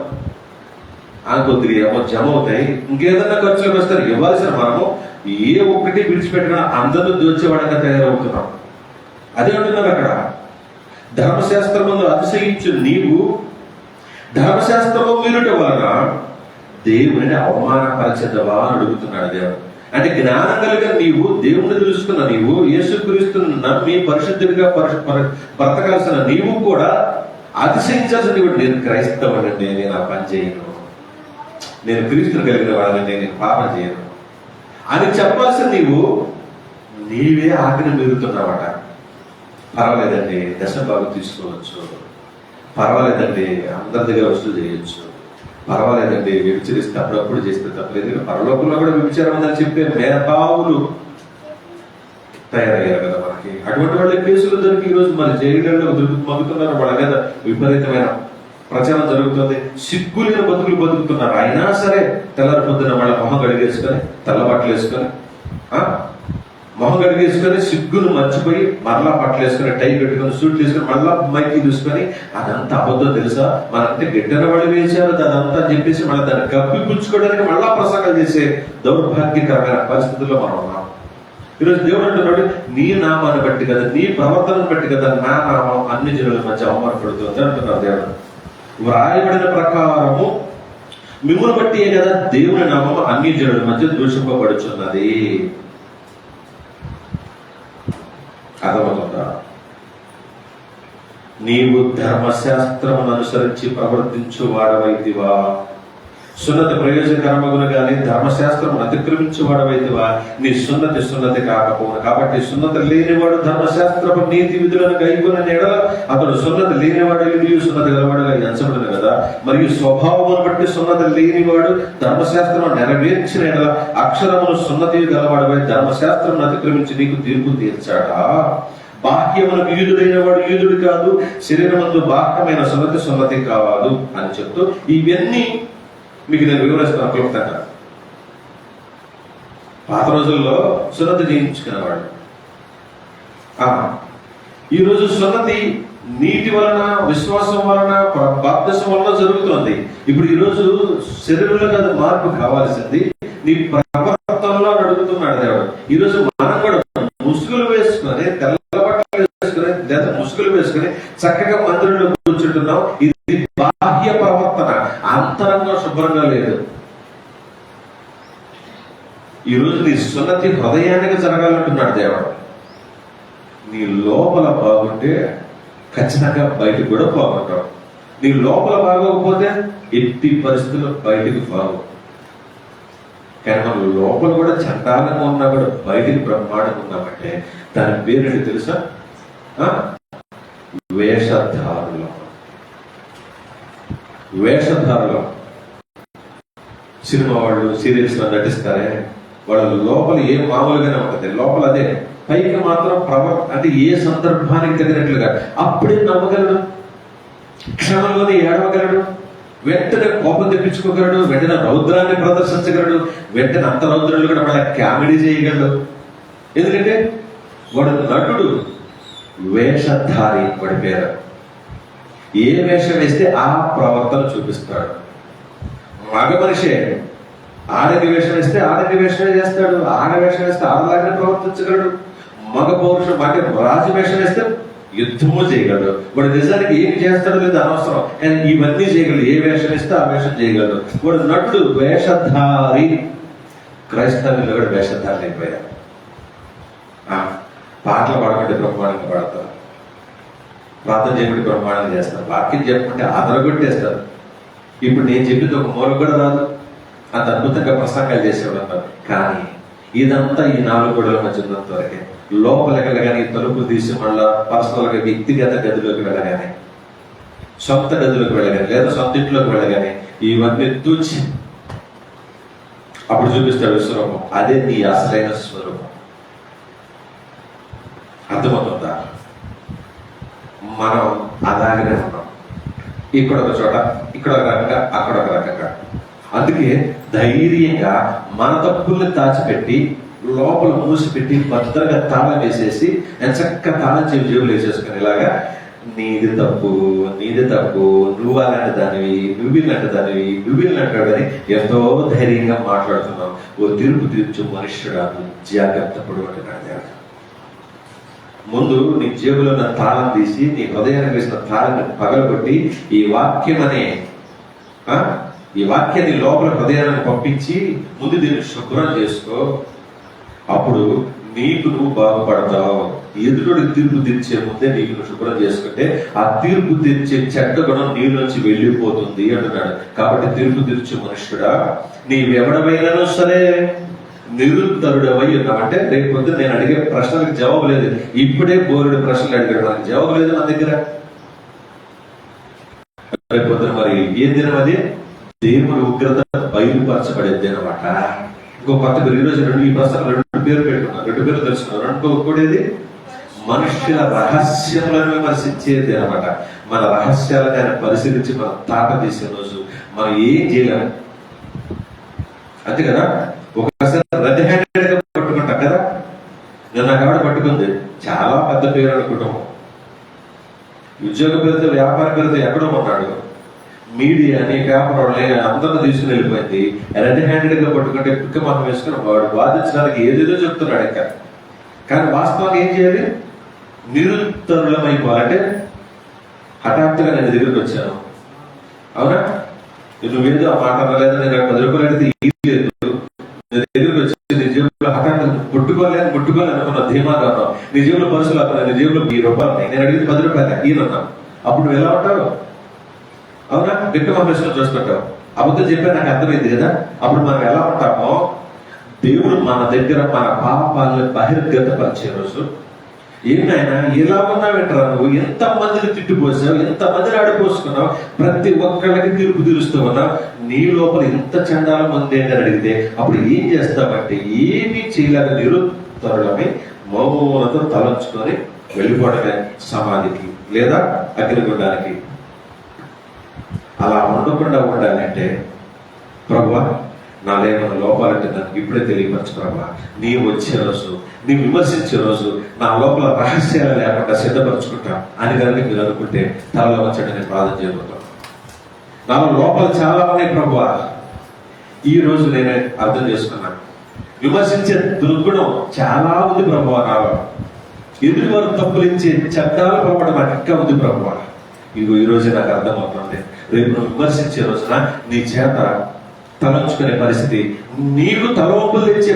కొద్దిగా జమ అవుతాయి, ఇంకేదన్నా ఖర్చులకు వస్తారు. ఇవ్వాల్సిన మనము ఏ ఒక్కటి విడిచిపెట్టకుండా అందరూ దోచేవాడంగా తయారవుతున్నాం. అదే అంటున్నారు అక్కడ, ధర్మశాస్త్రమును అతిశయించు నీవు ధర్మశాస్త్రము మీరుట వలన దేవుని అవమానపరచెదవా అని అడుగుతున్నాడు దేవుడు. అంటే జ్ఞానం కలిగిన నీవు, దేవుణ్ణి తెలుసుకున్న నీవు, యేసుక్రీస్తును నమ్మి పరిశుద్ధుడిగా బ్రతకాల్సిన నీవు కూడా అతిశయించాల్సిన నీవు. నేను క్రైస్తవుడండి, నేను ఆ పని చేయను, నేను క్రీస్తుని కలిగిన వాళ్ళని, నేను పాపం చేయను అని చెప్పాల్సిన నీవే ఆజ్ఞ మీరుతున్నావట. పర్వాలేదండి, దశభాగం తీసుకోవచ్చు, పర్వాలేదండి అందరి దగ్గర వసూలు చేయొచ్చు, పర్వాలేదండి వ్యభిచరిస్తే అప్పుడప్పుడు చేస్తే తప్పలేదు, పరలోకంలో కూడా వ్యభిచారం ఉందని చెప్పే మేధావులు తయారయ్యారు కదా మనకి. అటువంటి వాళ్ళ కేసులు దొరికి ఈరోజు మన జైళ్ళలో మగ్గుతున్నారు. వాళ్ళ మీద విపరీతమైన ప్రచారం జరుగుతుంది. సిగ్గులేని బతుకులు బతుకుతున్నారు. అయినా సరే తెల్లారి పొద్దున వాళ్ళ మొహం గడిగేసుకొని, తెల్ల బట్టలు వేసుకొని, మొహం గడిగేసుకొని సిగ్గును మర్చిపోయి మరలా బట్టలు వేసుకొని, టై పెట్టుకొని, సూట్లు వేసుకొని, మళ్ళా మైకి తీసుకొని, అదంతా అబద్ధం తెలుసా, మనంటే గిడ్డన వాళ్ళు వేసారు అదంతా చెప్పేసి మళ్ళీ దాన్ని కప్పిపుచ్చుకోవడానికి మళ్ళా ప్రసంగాలు చేసే దౌర్భాగ్యకరమైన పరిస్థితుల్లో మనం ఉన్నాం. ఈరోజు దేవుడు అంటున్నాడు, నీ నామాన్ని బట్టి కదా, నీ ప్రవర్తనను బట్టి కదా నా నామం అన్ని జనుల మధ్య అవమానపడుతుంది అంటున్నారు దేవుడు. వ్రాయబడిన ప్రకారము మిమ్మల్ని బట్టి కదా దేవుని నామం అన్ని జనుల మధ్య దూషింపబడుచున్నది. అర్థమవుతుందా? నీవు ధర్మశాస్త్రమును అనుసరించి ప్రవర్తించు వాడవైతివా, సున్నతి ప్రయోజనకరమగును గాని ధర్మశాస్త్రం అతిక్రమించు వాడవైతివా, నీ సున్నతి కాకపోవును. కాబట్టి సున్నతి లేనివాడు ధర్మశాస్త్రపు నీతి విధులను గైకొనిన ఎడల అతడు సున్నతి లేనివాడు సున్నతి గలవాడుగా ఎంచబడును కదా. మరియు స్వభావమును బట్టి సున్నతి లేనివాడు ధర్మశాస్త్రం నెరవేర్చిన ఎడల అక్షరమును సున్నతి గలవాడుపై ధర్మశాస్త్రం అతిక్రమించి నీకు తీర్పు తీర్చాడా. బాహ్యమునకు యూదుడైన వాడు యూదుడు కాదు, శరీరమందు బాహ్యమైన సున్నతి కావాలి అని చెప్తూ ఇవన్నీ మీకు నేను వివరిస్తాను క్లుప్తంగా. పాత రోజుల్లో సున్నతి చేయించుకునేవాడు. ఈరోజు సున్నతి నీటి వలన, విశ్వాసం వలన, బాప్తిసం వలన జరుగుతుంది. ఇప్పుడు ఈరోజు శరీరంలో కాదు మార్పు కావాల్సింది, నీ ప్రవర్తనలో అడుగుతున్నాడు దేవుడు. ఈరోజు మనం కూడా ముసుగులు వేసుకొని, తెల్ల బట్టలు వేసుకొని, లేదా ముసుగులు వేసుకొని చక్కగా మందిరంలో కూర్చుంటున్నాం. ఇది బాహ్య ప్రవర్తన, అంతరంగా శుభ్రంగా లేదు. ఈరోజు నీ సున్నతి హృదయానికి జరగాలంటున్నాడు దేవుడు. నీ లోపల బాగుంటే ఖచ్చితంగా బయటకు కూడా బాగుంటావు. నీ లోపల బాగోకపోతే ఎట్టి పరిస్థితుల్లో బయటికి బాగు. కానీ మనం లోపల కూడా చండాలంగా ఉన్నా కూడా బయటికి బ్రహ్మాండంగా ఉన్నామంటే దాని పేరేంటి తెలుసా? వేషధారులు. వేషధారులు సినిమా వాళ్ళు, సీరియల్స్ లో నటిస్తారే, వాళ్ళ లోపల ఏం మామూలుగానే ఉంటుంది. లోపల అదే, పైకి మాత్రం అంటే ఏ సందర్భానికి తగినట్లుగా అప్పుడే నమ్మగలడు, క్షణంలోనే ఏడవగలడు, వెంటనే కోపం తెప్పించుకోగలడు, వెంటనే రౌద్రాన్ని ప్రదర్శించగలడు, వెంటనే అంత రౌద్రులు కూడా వాళ్ళ కామెడీ చేయగలడు. ఎందుకంటే వాడు నటుడు, వేషధారి. వాడి పేరు ఏ వేషం వేస్తే ఆ ప్రవర్తన చూపిస్తాడు. మగ మనిషే ఆడది వేషం వేస్తే ఆడది వేషమే చేస్తాడు, ఆడ వేషం వేస్తే ఆడలాగానే ప్రవర్తించగలడు. మగ పౌరుషం అంటే రాజు వేషం వేస్తే యుద్ధము చేయగలడు. వాడు నిజానికి ఏం చేస్తాడో లేదు అనవసరం, కానీ ఇవన్నీ చేయగలడు. ఏ వేషం ఇస్తే ఆ వేషం చేయగలడు. వాడు నటుడు, వేషధారి. క్రైస్తవులు కూడా వేషధారులు అయిపోయారు. పాటలు పాడమంటే బ్రహ్మాండంగా పాడతారు, ప్రార్థన చేయమంటే బ్రహ్మాండంగా చేస్తారు, వాక్యం చెప్పమంటే అదరగొట్టేస్తారు. ఇప్పుడు నేను చెప్పింది ఒక మూల కూడా రాదు, అంత అద్భుతంగా ప్రసంగాలు చేసేవాడు అన్నారు. కానీ ఇదంతా ఈ 4 గోడల మధ్య ఉన్నంత వరకే. లోపలికి వెళ్ళగానే తలుపులు తీసి మళ్ళా పర్సనల్గా వ్యక్తిగత గదిలోకి వెళ్ళగానే, సొంత గదిలోకి వెళ్ళగానే, లేదా సొంత ఇంట్లోకి వెళ్ళగానే ఇవన్నీ తూచి అప్పుడు చూపిస్తాడు విశ్వరూపం. అదే నీ అసలైన స్వరూపం. అర్థమవుతుందా? మనం అలాగనే ఉన్నాం. ఇక్కడ ఒక చోట, ఇక్కడ ఒక రకంగా, అక్కడ ఒక రకంగా. అందుకే ధైర్యంగా మన తప్పుల్ని దాచిపెట్టి లోపల మూసిపెట్టి భద్రంగా తాళం వేసేసి చక్కగా తాళం జేబులు వేసేసుకుని ఇలాగా నీది తప్పు, నీది తప్పు, నువ్వు అలాంటి దానివి, నువ్విలాంటి దానివి, నువ్విలాంటి ఎంతో ధైర్యంగా మాట్లాడుతున్నావు. ఓ తీర్పు తీర్చు మనుష్యుడా, జాగ్రత్త పడుకుంటున్నాడు. ముందు నీ జేబులో ఉన్న తాళం తీసి నీ హృదయానికి వేసిన తాళాన్ని పగలగొట్టి ఈ వాక్యాన్ని లోపల హృదయాన్ని పంపించి ముందు దీన్ని శుభ్రం చేసుకో. అప్పుడు నీకు నువ్వు బాగుపడతావు. ఎదురుడికి తీర్పు తీర్చే ముందే నీకు నువ్వు శుభ్రం చేసుకుంటే ఆ తీర్పు తీర్చే చెడ్డ గుణం నీలోంచి వెళ్ళిపోతుంది అంటున్నాడు. కాబట్టి తీర్పు తీర్చే మనుష్యుడా, నీవెవడమైనానో సరే నిరుత్తరుడవై ఉన్నామంటే రేపు పొద్దున నేను అడిగే ప్రశ్నలకు జవాబు లేదు. ఇప్పుడే బోరుడు ప్రశ్నలు అడిగాడు, నాకు జవాబు లేదు నా దగ్గర. రేపు పొద్దున మరి ఏం దినం అది? దేవుని ఉగ్రత బయలుపరచబడేది అనమాట. ఇంకో కొత్త పేరు ఈరోజు ఈ ప్రశ్నలు 2 పేర్లు పెట్టుకున్నారు, 2 పేర్లు తెలుసుకున్నారు. ఇంకోటి మనుష్యుల రహస్యములను విమర్శించేది అనమాట. మన రహస్యాలను ఆయన పరిశీలించి మనం తాట తీసే రోజు మనం ఏం చేయలేము. అంతే కదా? ఒకసారి రెడ్ హ్యాండెడ్ గా పట్టుకుంటాం కదా. నేను నాకు ఆవిడ పట్టుకుంది, చాలా పెద్ద పేరు అనుకుంటాము. ఉద్యోగ పేరుతో, వ్యాపార పేరుతో ఎక్కడో ఉన్నాడు. మీడియాని, వ్యాపారాలని అందరూ తీసుకుని వెళ్ళిపోయింది. రెడ్ హ్యాండెడ్ గా పట్టుకుంటే పిక్క మనం వేసుకుని వాడు వాదించడానికి ఏదేదో చెప్తున్నాడు ఇంకా. కానీ వాస్తవానికి ఏం చేయాలి? నిరుత్తరులమైపోవాలంటే హఠాత్తుగా నేను దగ్గరికి వచ్చాను, అవునా, నువ్వేదో ఆ మాట అనలేదు, నేను 10 రూపాయలు అడిగితే ఏం లేదు, నేను దగ్గరికి వచ్చి నీ జేబులో హఠాత్తు ముట్టుకోలే అనుకున్నా, ధీమాగా ఉన్నావు. నీ జేబులో పరుసులు అన్నా, నీ జేబులో 10 రూపాయలు ఉన్నాయి, నేను అడిగింది 10 రూపాయలు ఈయనన్నా. అప్పుడు నువ్వు ఎలా ఉంటావు? అవునా? వ్యక్తి పంపిస్తున్నా చూసుకుంటావు. అబద్ధం చెప్పే నాకు అర్థమైంది కదా. అప్పుడు మనం ఎలా ఉంటామో దేవుడు మన దగ్గర మన పాపాలను బహిర్గతపరిచే రోజు. ఏమైనా ఎలా ఉన్నావేంటారా నువ్వు? ఎంతమందిని తిట్టిపోసావు, ఎంతమందిని ఆడిపోసుకున్నావు, ప్రతి ఒక్కళ్ళకి తీర్పు తీరుస్తూ ఉన్నావు. నీ లోపల ఎంత చండాల మంది ఏంటని అడిగితే అప్పుడు ఏం చేస్తావంటే ఏమీ చేయలేక నిరుత్తరులమై మౌనతో తలంచుకొని వెళ్ళిపోవడమే సమాధికి లేదా అగ్నిగుండానికి. అలా ఉండకుండా ఉండాలంటే ప్రభువా నా లేని లోపాలంటే నాకు ఇప్పుడే తెలియపరచు ప్రభా. నీ వచ్చే రోజు, నీ విమర్శించే రోజు నా లోపల రహస్యాలు లేకుండా సిద్ధపరచుకుంటా అని కనుక మీరు అనుకుంటే తలలో వచ్చాడని నేను ప్రార్థన చేయబోతాను. నా లోపల చాలా ఉన్నాయి ప్రభువా. ఈ రోజు నేను అర్థం చేసుకున్నాను, విమర్శించే దుర్గుణం చాలా ఉంది ప్రభువా నాలో. ఎదుటి వారు తప్పులించే చట్టాల పొరపడం నాకు ఇంకా ఉంది ప్రభువా. ఇదిగో ఈ రోజు నాకు అర్థమవుతుంది. రేపు నువ్వు విమర్శించే రోజున నీ చేత తలంచుకునే పరిస్థితి, నీకు తలవంపులు తెచ్చే